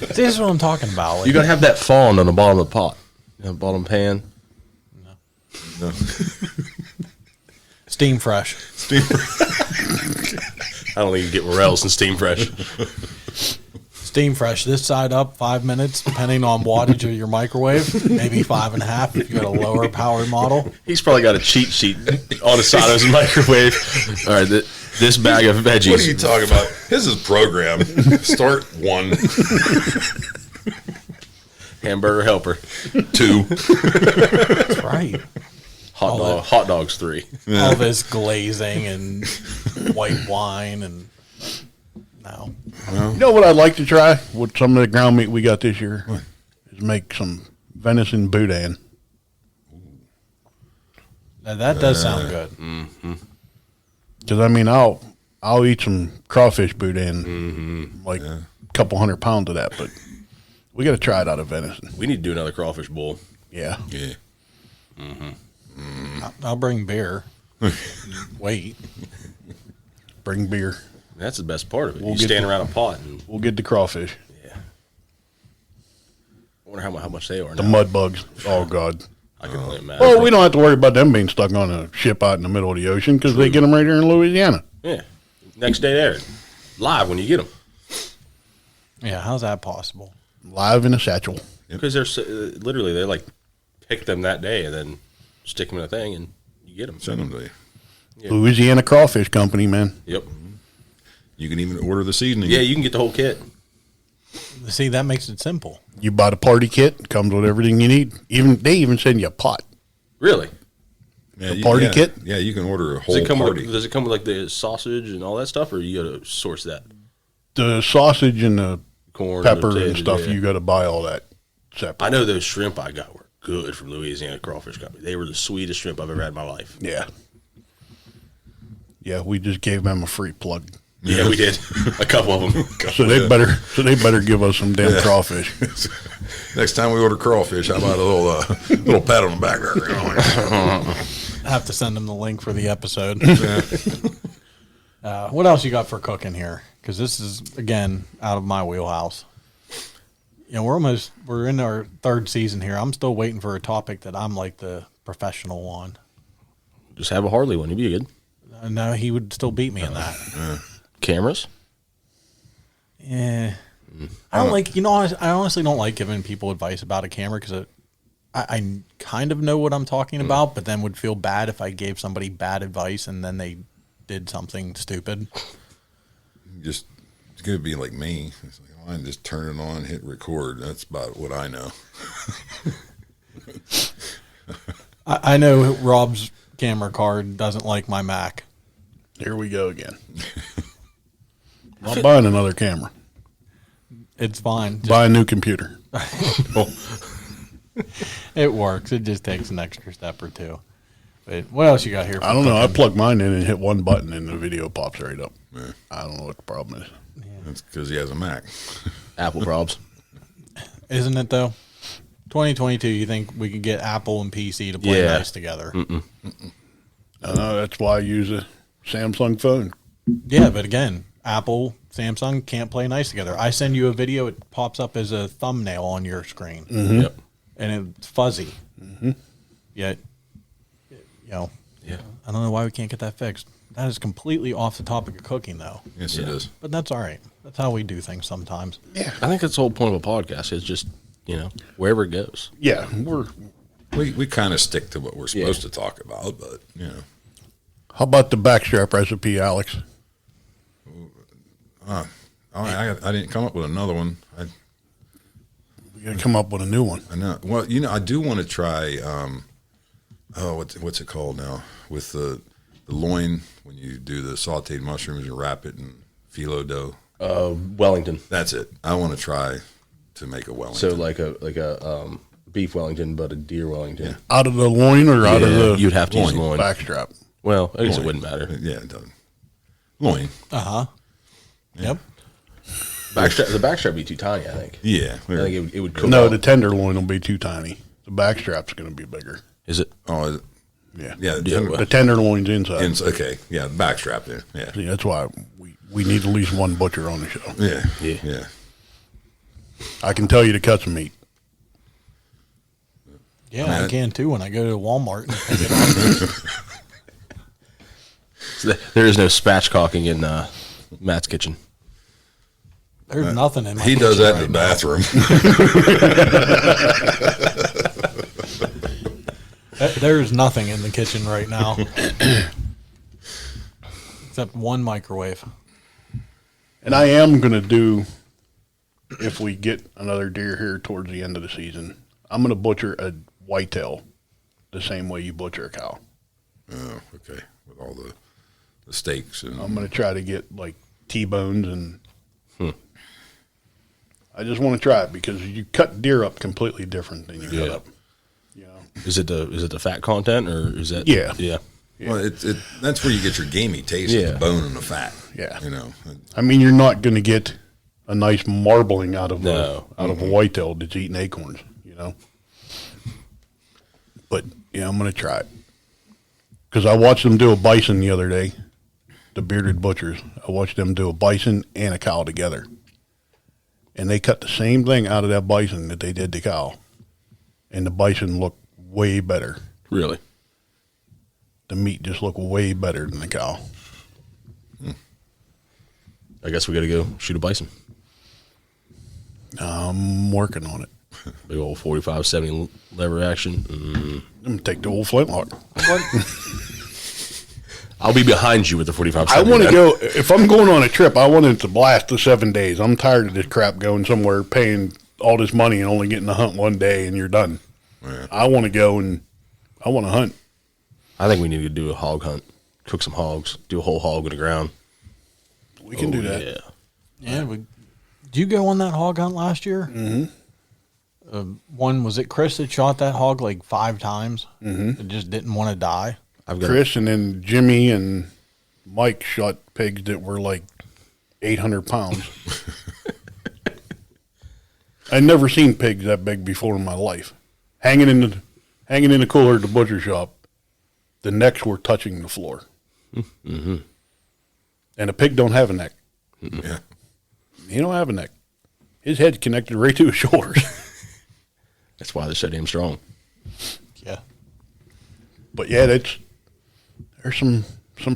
This is what I'm talking about. Like, You gotta have that fawn on the bottom of the pot. Bottom pan. No. steam fresh. I don't even get morels and steam fresh. Steam fresh. This side up 5 minutes, depending on wattage of your microwave. Maybe 5.5 if you got a lower power model. He's probably got a cheat sheet on the side of his microwave. All right, this bag of veggies. What are you talking about? His is program. Start 1. Hamburger helper. 2. That's right. Hot dogs 3. All this glazing and white wine and no. you know what I'd like to try with some of the ground meat we got this year? Is make some venison boudin. Now, that does sound good. Because, I mean, I'll eat some crawfish boudin, like a couple 100 pounds of that, but we got to try it out of venison. We need to do another crawfish bowl. Yeah. Yeah. I'll bring beer. Wait. Bring beer. That's the best part of it. We'll You get stand the- around a pot and We'll get the crawfish. yeah. I wonder how much they are The now. mud bugs. Oh, God. I can only imagine. Well, we don't have to worry about them being stuck on a ship out in the middle of the ocean because they get them right here in Louisiana. Yeah. Next day there. Live when you get them. Yeah, how's that possible? Live in a satchel. Because they're literally, they like pick them that day and then stick them in a thing and you get them. Send them to you. Yeah. Louisiana Crawfish Company, man. Yep. You can even order the seasoning. Yeah, you can get the whole kit. See, that makes it simple. You buy the party kit, it comes with everything you need. They even send you a pot. Really? Yeah, party kit? Yeah, you can order a whole Does it come party. with, does it come with like the sausage and all that stuff, or you got to source that? The sausage and the Corn, pepper and potatoes, stuff, yeah. you got to buy all that separate. I know those shrimp I got were good from Louisiana Crawfish Company. They were the sweetest shrimp I've ever had in my life. Yeah. Yeah, we just gave them a free plug. Yeah, we did. A couple of them. So they better give us some damn crawfish. Next time we order crawfish, how about a little pat on the back there? I have to send them the link for the episode. What else you got for cooking here? Because this is, again, out of my wheelhouse. You know, we're in our third season here. I'm still waiting for a topic that I'm like the professional on. Just have a Harley one. You'd be good. No, he would still beat me in that. Cameras? Yeah. I don't like, I honestly don't like giving people advice about a camera because I kind of know what I'm talking about, but then would feel bad if I gave somebody bad advice and then they did something stupid. It's going to be like me. It's like, I just turn it on, hit record. That's about what I know. I know Rob's camera card doesn't like my Mac. Here we go again. I'm buying another camera. It's fine. Buy a new computer. It works. It just takes an extra step or two. But what else you got here? I don't know. I plug mine in and hit one button and the video pops right up. Yeah. I don't know what the problem is. That's because he has a Mac. Apple probs. Isn't it, though? 2022, you think we could get Apple and PC to play nice together? That's why I use a Samsung phone. Yeah, but again, Apple, Samsung can't play nice together. I send you a video, it pops up as a thumbnail on your screen. Yep. And it's fuzzy. Yet, Yeah. I don't know why we can't get that fixed. That is completely off the topic of cooking, though. Yes, it is. But that's all right. That's how we do things sometimes. Yeah. I think that's the whole point of a podcast is just, wherever it goes. Yeah. We kind of stick to what we're supposed to talk about, but, How about the backstrap recipe, Alex? I didn't come up with another one. We got to come up with a new one. I know. Well, I do want to try. What's it called now? With the loin, when you do the sautéed mushrooms, you wrap it in phyllo dough. Wellington. That's it. I want to try to make a Wellington. So like a beef Wellington, but a deer Wellington. Yeah. Out of the loin or out of the You'd have to use loin. backstrap? Well, I guess it Loin. wouldn't matter. Yeah, it doesn't. Loin. Uh-huh. Yep. The backstrap would be too tiny, I think. Yeah. I think it would cook No, out. the tenderloin will be too tiny. The backstrap's going to be bigger. Is it? Oh, is it? Yeah. Yeah. The tenderloin's inside. Okay. Yeah. Backstrap there. Yeah. See, that's why we need at least one butcher on the show. Yeah. Yeah. Yeah. I can tell you to cut some meat. Yeah, I can too when I go to Walmart and pick it up. So there is no spatchcocking in Matt's kitchen. There's nothing in my He does that kitchen in the right bathroom. There's nothing in the kitchen right now. Except one microwave. And I am going to do, if we get another deer here towards the end of the season, I'm going to butcher a whitetail the same way you butcher a cow. Oh, okay. With all the steaks. And, I'm going to try to get like T-bones and I just want to try it because you cut deer up completely different than you cut up. You know? Is it the fat content or is that? Yeah. Yeah. well, that's where you get your gamey taste, Yeah. the bone and the fat. Yeah. I I mean, you're not going to get a nice marbling out of No. a whitetail that's eating acorns, you know. But yeah, I'm going to try it because I watched them do a bison the other day. The bearded butchers. I watched them do a bison and a cow together, and they cut the same thing out of that bison that they did the cow, and the bison looked way better. Really? The meat just looked way better than the cow. I guess we got to go shoot a bison. I'm working on it. Big old 45-70 lever action. I'm gonna take the old flintlock. I'll be behind you with the 45-70. I want to go. If I'm going on a trip, I want it to blast the 7 days. I'm tired of this crap going somewhere, paying all this money and only getting to hunt one day and you're done. Yeah. I want to go and I want to hunt. I think we need to do a hog hunt. Cook some hogs. Do a whole hog in the ground. We can do that. Yeah. Yeah. Did you go on that hog hunt last year? Mm-hmm. Was it Chris that shot that hog like 5 times? Mm-hmm. It just didn't want to die. I've got Chris and then Jimmy and Mike shot pigs that were like 800 pounds. I'd never seen pigs that big before in my life. Hanging in the cooler at the butcher shop, the necks were touching the floor. Mm-hmm. And a pig don't have a neck. Yeah. He don't have a neck. His head's connected right to his shoulders. That's why they're so damn strong. Yeah. But yeah, there's some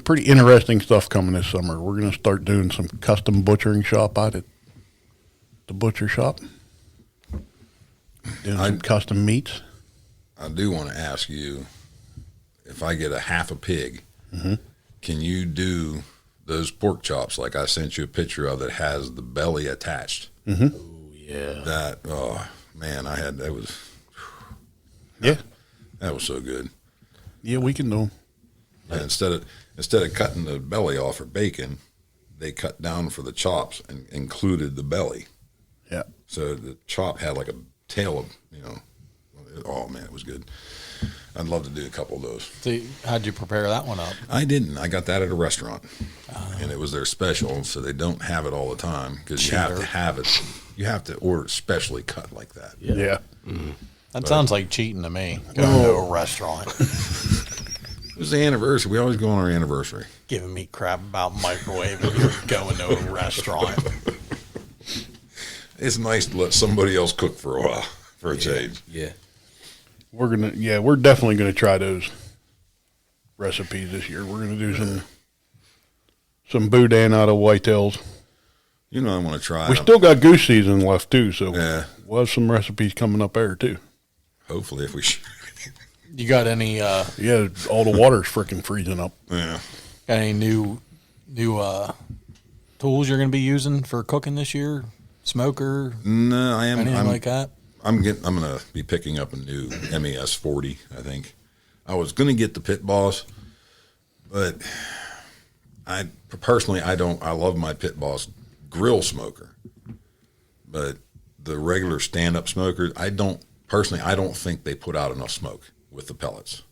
pretty interesting stuff coming this summer. We're going to start doing some custom butchering shop out at the butcher shop. Doing some custom meats. I do want to ask you, if I get a half a pig, can you do those pork chops like I sent you a picture of that has the belly attached? Oh, yeah. That, oh, man, that was so good. Yeah, we can do them. And instead of cutting the belly off for bacon, they cut down for the chops and included the belly. Yeah. So the chop had like a tail of, oh man, it was good. I'd love to do a couple of those. So how'd you prepare that one up? I didn't. I got that at a restaurant, and it was their special, so they don't have it all the time because you have to have it. You have to order it specially cut like that. Yeah. Mm-hmm. That sounds like cheating to me. Going to a restaurant, It was the anniversary. We always go on our anniversary. giving me crap about microwaving. You're going to a restaurant. It's nice to let somebody else cook for a while for a change. Yeah. We're definitely gonna try those recipes this year. We're gonna do some boudin out of whitetails. I want to try. We still got goose season left too, so Yeah. we'll have some recipes coming up there too. Hopefully, if we You got any Yeah, all the water's freaking freezing up. yeah. got any new tools you're going to be using for cooking this year? Smoker, No, I am. anything like that? I'm going to be picking up a new MES 40. I think I was going to get the Pit Boss, but I personally I love my Pit Boss grill smoker, but the regular stand up smokers I don't think they put out enough smoke with the pellets.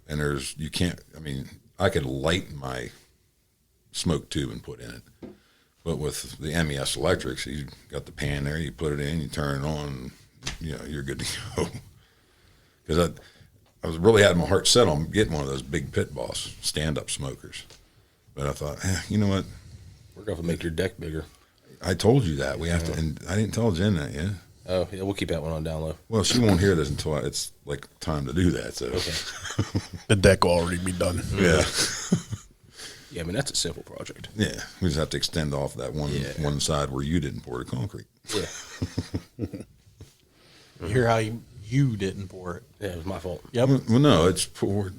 And I could light my smoke tube and put in it. But with the MES electrics, you got the pan there, you put it in, you turn it on, you're good to go. Because I was really had my heart set on getting one of those big Pit Boss stand-up smokers. But I thought, you know what? We're going to make your deck bigger. I told you that. We have to, and I didn't tell Jen that yet. Oh, yeah, we'll keep that one on down low. Well, she won't hear this until it's like time to do that. So, Okay. The deck will already be done. yeah. Yeah, that's a simple project. Yeah, we just have to extend off that one side where you didn't pour the concrete. Yeah. You hear how you didn't pour it? Yeah, it was my fault. Yep. Well, no, it's for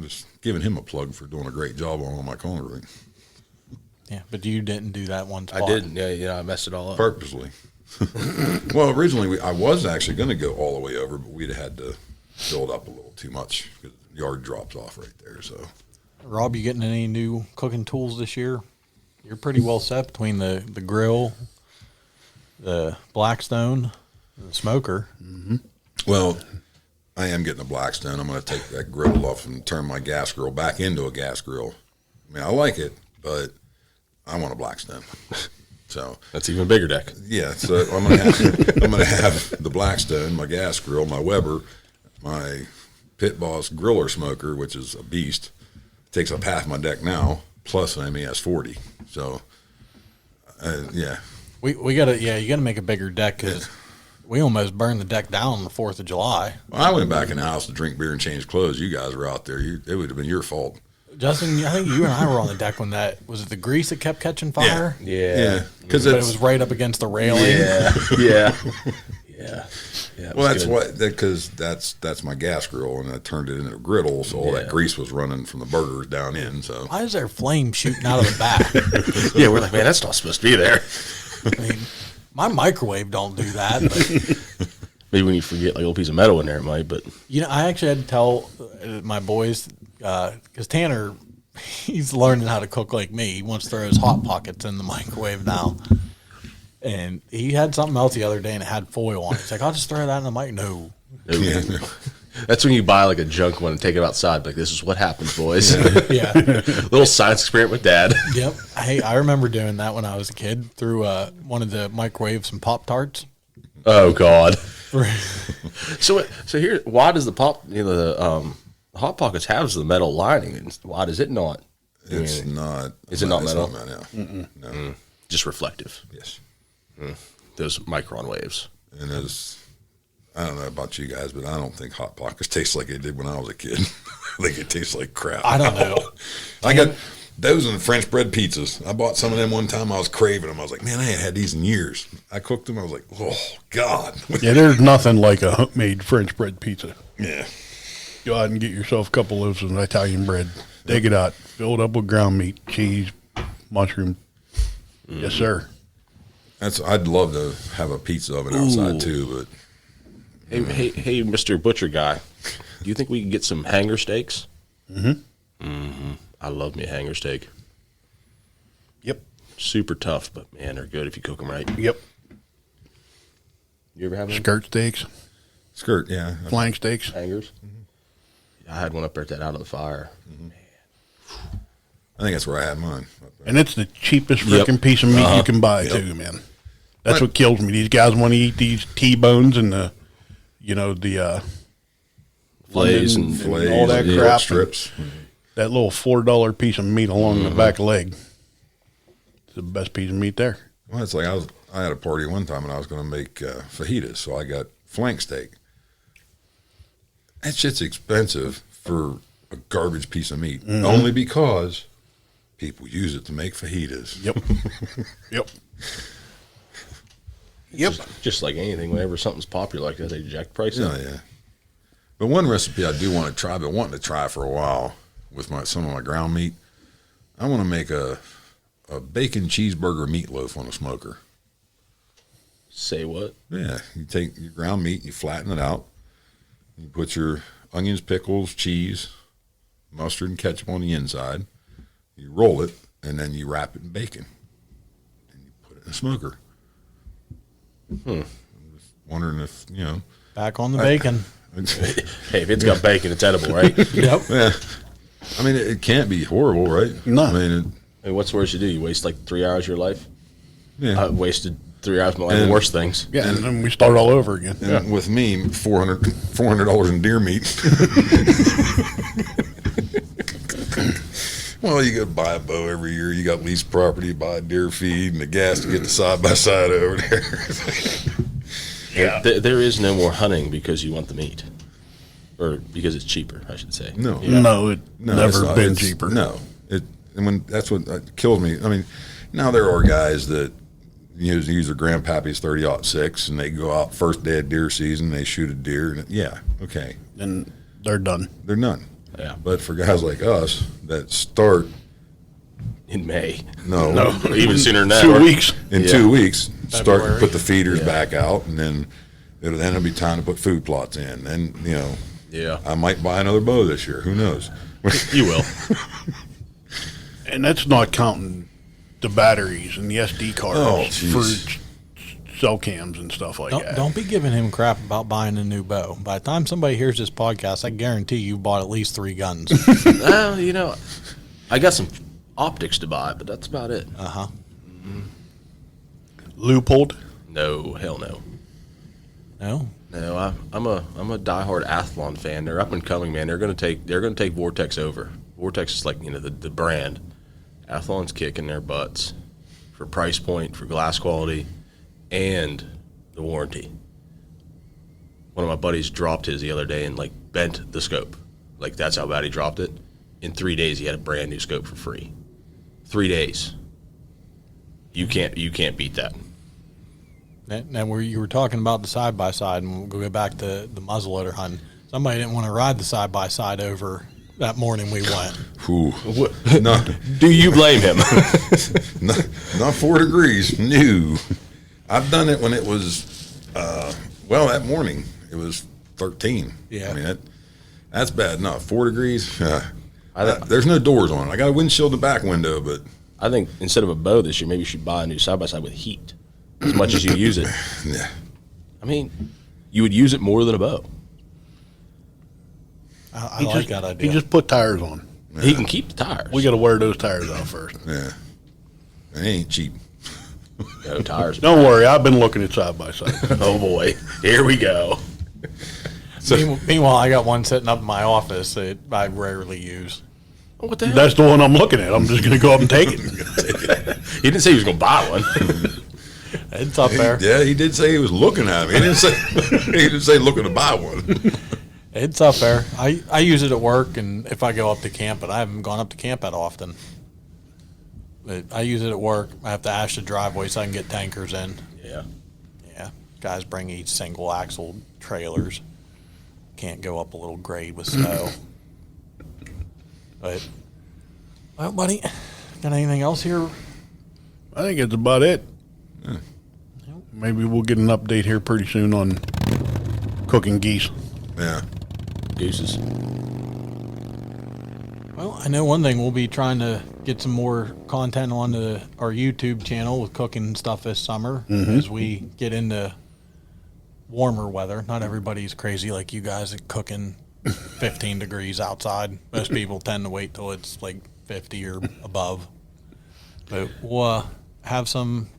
just giving him a plug for doing a great job on all my concrete Yeah, but you didn't do that one spot. I didn't. Yeah, I messed it all up. purposely. Well, originally I was actually going to go all the way over, but we'd had to build up a little too much because the yard drops off right there. So, Rob, you getting any new cooking tools this year? You're pretty well set between the grill, the Blackstone, and the smoker. Mm-hmm. Well, I am getting a Blackstone. I'm going to take that grill off and turn my gas grill back into a gas grill. I like it, but I want a Blackstone. So That's even a bigger deck. yeah, so I'm gonna have the Blackstone, my gas grill, my Weber, my Pit Boss griller smoker, which is a beast. Takes up half my deck now, plus an MES 40. So, yeah. We gotta you gotta make a bigger deck because We almost burned the deck down on the 4th of July. Well, I went back in the house to drink beer and change clothes. You guys were out there. It would have been your fault. Justin, I think you and I were on the deck when was it the grease that kept catching fire? Yeah. Because But it was right up against the railing. Yeah. Yeah. well, that's my gas grill, and I turned it into a griddle, so all that grease was running from the burgers down in. So Why is there flame shooting out of the back? Yeah, we're like, man, that's not supposed to be there. I mean, my microwave don't do that. But, Maybe when you forget like a little piece of metal in there, it might. But I actually had to tell my boys because Tanner, he's learning how to cook like me. He wants to throw his hot pockets in the microwave now. And he had something else the other day, and it had foil on it. He's like, "I'll just throw that in the mic." No. That's when you buy like a junk one and take it outside. Like, this is what happens, boys. Yeah. Little science experiment with Dad. Yep. Hey, I remember doing that when I was a kid. Through one of the microwaves some Pop-Tarts. Oh God. So here, why does the Hot Pockets has the metal lining, and why does it not? it's not. Is it not metal? No. Just reflective. Yes. Those micron waves. And I don't know about you guys, but I don't think Hot Pockets taste like it did when I was a kid. I think it tastes like crap. I don't know. I got those and French bread pizzas. I bought some of them one time. I was craving them. I was like, man, I ain't had these in years. I cooked them. I was like, oh, God. Yeah, there's nothing like a homemade French bread pizza. Yeah. Go out and get yourself a couple loaves of Italian bread. Take it out. Fill it up with ground meat, cheese, mushroom. Yes, sir. I'd love to have a pizza oven outside too, but Hey, Mr. Butcher guy, do you think we can get some hanger steaks? I love me a hanger steak. Yep. Super tough, but man, they're good if you cook them right. Yep. You ever have them? Skirt steaks, yeah. flank steaks. Hangers? I had one up there that out of the fire. I think that's where I had mine. And it's the cheapest freaking piece of meat you can buy too, man. That's what kills me. These guys want to eat these T-bones and the Fillets London and and all that crap. strips. That little $4 piece of meat along the back leg. It's the best piece of meat there. Well, it's like I had a party one time and I was going to make fajitas, so I got flank steak. That shit's expensive for a garbage piece of meat, only because people use it to make fajitas. Yep. Yep. Just like anything, whenever something's popular like that, they jack the price up. Yeah. But one recipe I do want to try, but wanting to try for a while with some of my ground meat, I want to make a bacon cheeseburger meatloaf on a smoker. Say what? Yeah, you take your ground meat, you flatten it out, you put your onions, pickles, cheese, mustard, and ketchup on the inside. You roll it, and then you wrap it in bacon, and you put it in a smoker. I'm just wondering if Back on the bacon. Hey, if it's got bacon, it's edible, right? Yep. Yeah, I mean it can't be horrible, right? No. I mean, Hey, what's worse you do? You waste like 3 hours of your life? yeah. I wasted 3 hours of my life on worse things. Yeah, and then we start all over again. And with me, $400 in deer meat. Well, you got to buy a bow every year. You got leased property, buy a deer feed, and the gas to get the side by side over there. Yeah. There is no more hunting because you want the meat. Or because it's cheaper, I should say. No, No, it's it's never not. been It's- cheaper. No, that's what kills me. I mean, now there are guys that use their grandpappy's 30-06, and they go out first day of deer season, they shoot a deer, and okay, And they're done. they're none. Yeah. But for guys like us that start In May. no, Even sooner than that. 2 weeks. in Yeah. 2 weeks, start to February. put the feeders back out, and then it'll be time to put food plots in. Then Yeah. I might buy another bow this year. Who knows? You will. And that's not counting the batteries and the SD cards Oh, for jeez. cell cams and stuff like that. Don't be giving him crap about buying a new bow. By the time somebody hears this podcast, I guarantee you bought at least 3 guns. Well, I got some optics to buy, but that's about it. Loophole. No, hell no. No? No, I'm a diehard Athlon fan. They're up and coming, man. They're gonna take Vortex over. Vortex is like the brand. Athlon's kicking their butts for price point, for glass quality, and the warranty. One of my buddies dropped his the other day and like bent the scope. Like that's how bad he dropped it. In 3 days, he had a brand new scope for free. 3 days. You can't beat that. Now, where you were talking about the side by side, and we'll go back to the muzzleloader hunting. Somebody didn't want to ride the side by side over that morning we went. Ooh. No, Do you blame him? not 4 degrees. No. I've done it when it was, that morning it was 13. Yeah. I mean, that's bad enough. 4 degrees. There's no doors on it. I got a windshield in the back window, but. I think instead of a bow this year, maybe you should buy a new side-by-side with heat as much as you use it. Yeah. I mean, you would use it more than a bow. I like that idea. He just put tires on. Yeah. He can keep the tires. We got to wear those tires out first. Yeah. It ain't cheap. No tires. Don't worry, I've been looking at side by side. Oh, boy. Here we go. Meanwhile, I got one sitting up in my office that I rarely use. What the hell? That's the one I'm looking at. I'm just going to go up and take it. He didn't say he was going to buy one. It's up there. Yeah, he did say he was looking at me. He didn't say looking to buy one. It's up there. I use it at work, and if I go up to camp, but I haven't gone up to camp that often. But I use it at work. I have to ash the driveway so I can get tankers in. Yeah. Yeah, guys bring each single axle trailers. Can't go up a little grade with snow. But, well, buddy, got anything else here? I think that's about it. Maybe we'll get an update here pretty soon on cooking geese. Yeah. Gooses. Well, I know one thing. We'll be trying to get some more content on our YouTube channel with cooking stuff this summer as we get into warmer weather. Not everybody's crazy like you guys at cooking 15 degrees outside. Most people tend to wait till it's like 50 or above. But we'll have some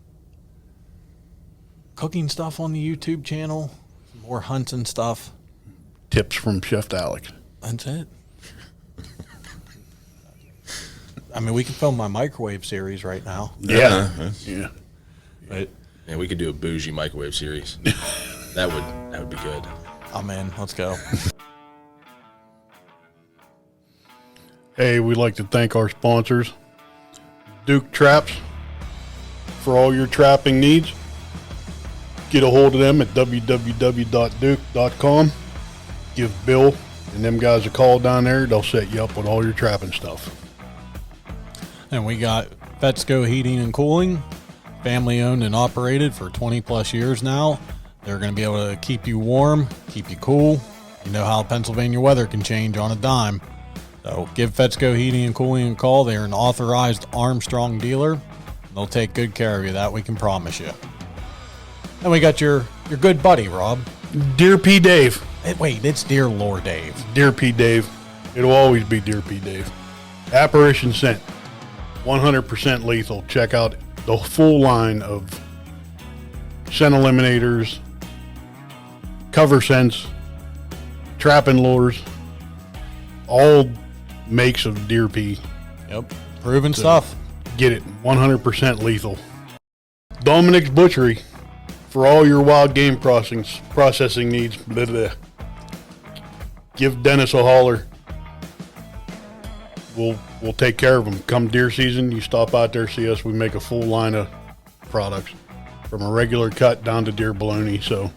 cooking stuff on the YouTube channel, some more hunts and stuff. Tips from Chef Alex. That's it. I mean, we can film my microwave series right now. Yeah. But Yeah, we could do a bougie microwave series. That would be good. I'm in. Let's go. Hey, we'd like to thank our sponsors, Duke Traps, for all your trapping needs. Get a hold of them at www.duke.com. Give Bill and them guys a call down there. They'll set you up with all your trapping stuff. And we got Fetsko Heating and Cooling, family owned and operated for 20 plus years now. They're going to be able to keep you warm, keep you cool. You know how Pennsylvania weather can change on a dime. So give Fetsko Heating and Cooling a call. They're an authorized Armstrong dealer. They'll take good care of you. That we can promise you. And we got your good buddy, Rob. Dear P. Dave. Wait, it's Dear Lord Dave. Dear P. Dave. It'll always be Dear P. Dave. Apparition Scent. 100% lethal. Check out the full line of scent eliminators, cover scents, trapping lures, all makes of Deer P. Yep, proven stuff. Get it, 100% lethal. Dominick's Butchery for all your wild game processing needs. Blah, blah. Give Dennis a holler. We'll take care of them. Come deer season, you stop out there, see us. We make a full line of products from a regular cut down to deer bologna. So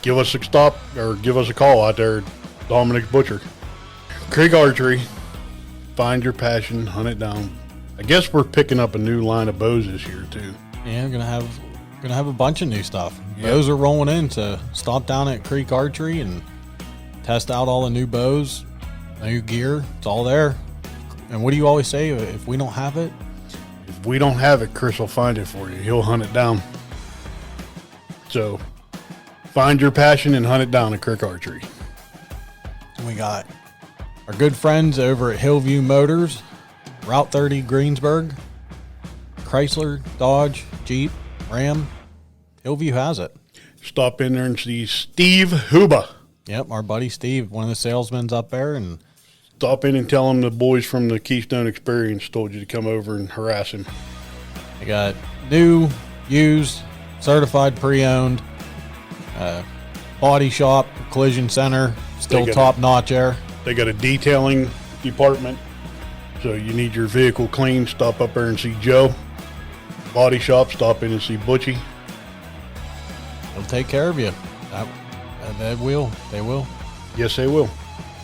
give us a stop or give us a call out there at Dominick's Butcher. Creek Archery. Find your passion, hunt it down. I guess we're picking up a new line of bows this year too. Yeah, gonna have a bunch of new stuff. Bows are rolling in, so stop down at Creek Archery and test out all the new bows, new gear. It's all there. And what do you always say? If we don't have it, If we don't have it, Chris will find it for you. He'll hunt it down. So find your passion and hunt it down at Creek Archery. we got our good friends over at Hillview Motors, Route 30 Greensburg, Chrysler, Dodge, Jeep, Ram. Hillview has it. Stop in there and see Steve Huba. Yep, our buddy Steve, one of the salesmen's up there, and Stop in and tell him the boys from the Keystone Experience told you to come over and harass him. they got new, used, certified pre-owned, Body shop, collision center, still got top notch there. They got a detailing department. So you need your vehicle cleaned, stop up there and see Joe. Body shop, stop in and see Butchie. They'll take care of you. They will. They will. Yes, they will.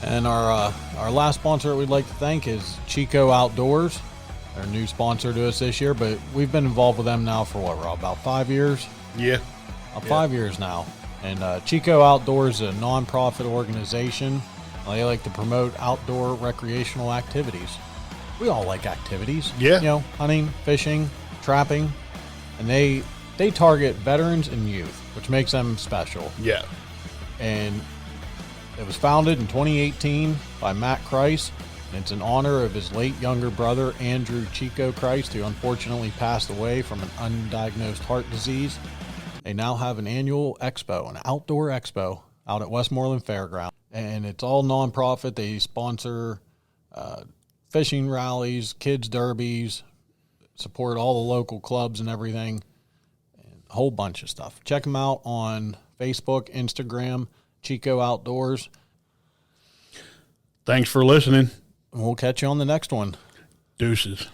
And our last sponsor that we'd like to thank is Chico Outdoors. They're a new sponsor to us this year, but we've been involved with them now for what, Rob, about 5 years? Yeah. 5 years now. And Chico Outdoors is a nonprofit organization. They like to promote outdoor recreational activities. We all like activities. Yeah. You know, hunting, fishing, trapping. And they target veterans and youth, which makes them special. Yeah. And it was founded in 2018 by Matt Christ. And it's in honor of his late younger brother, Andrew Chico Christ, who unfortunately passed away from an undiagnosed heart disease. They now have an annual expo, an outdoor expo, out at Westmoreland Fairground. And it's all nonprofit. They sponsor fishing rallies, kids derbies, support all the local clubs and everything, and a whole bunch of stuff. Check them out on Facebook, Instagram, Chico Outdoors. Thanks for listening. And we'll catch you on the next one. Deuces.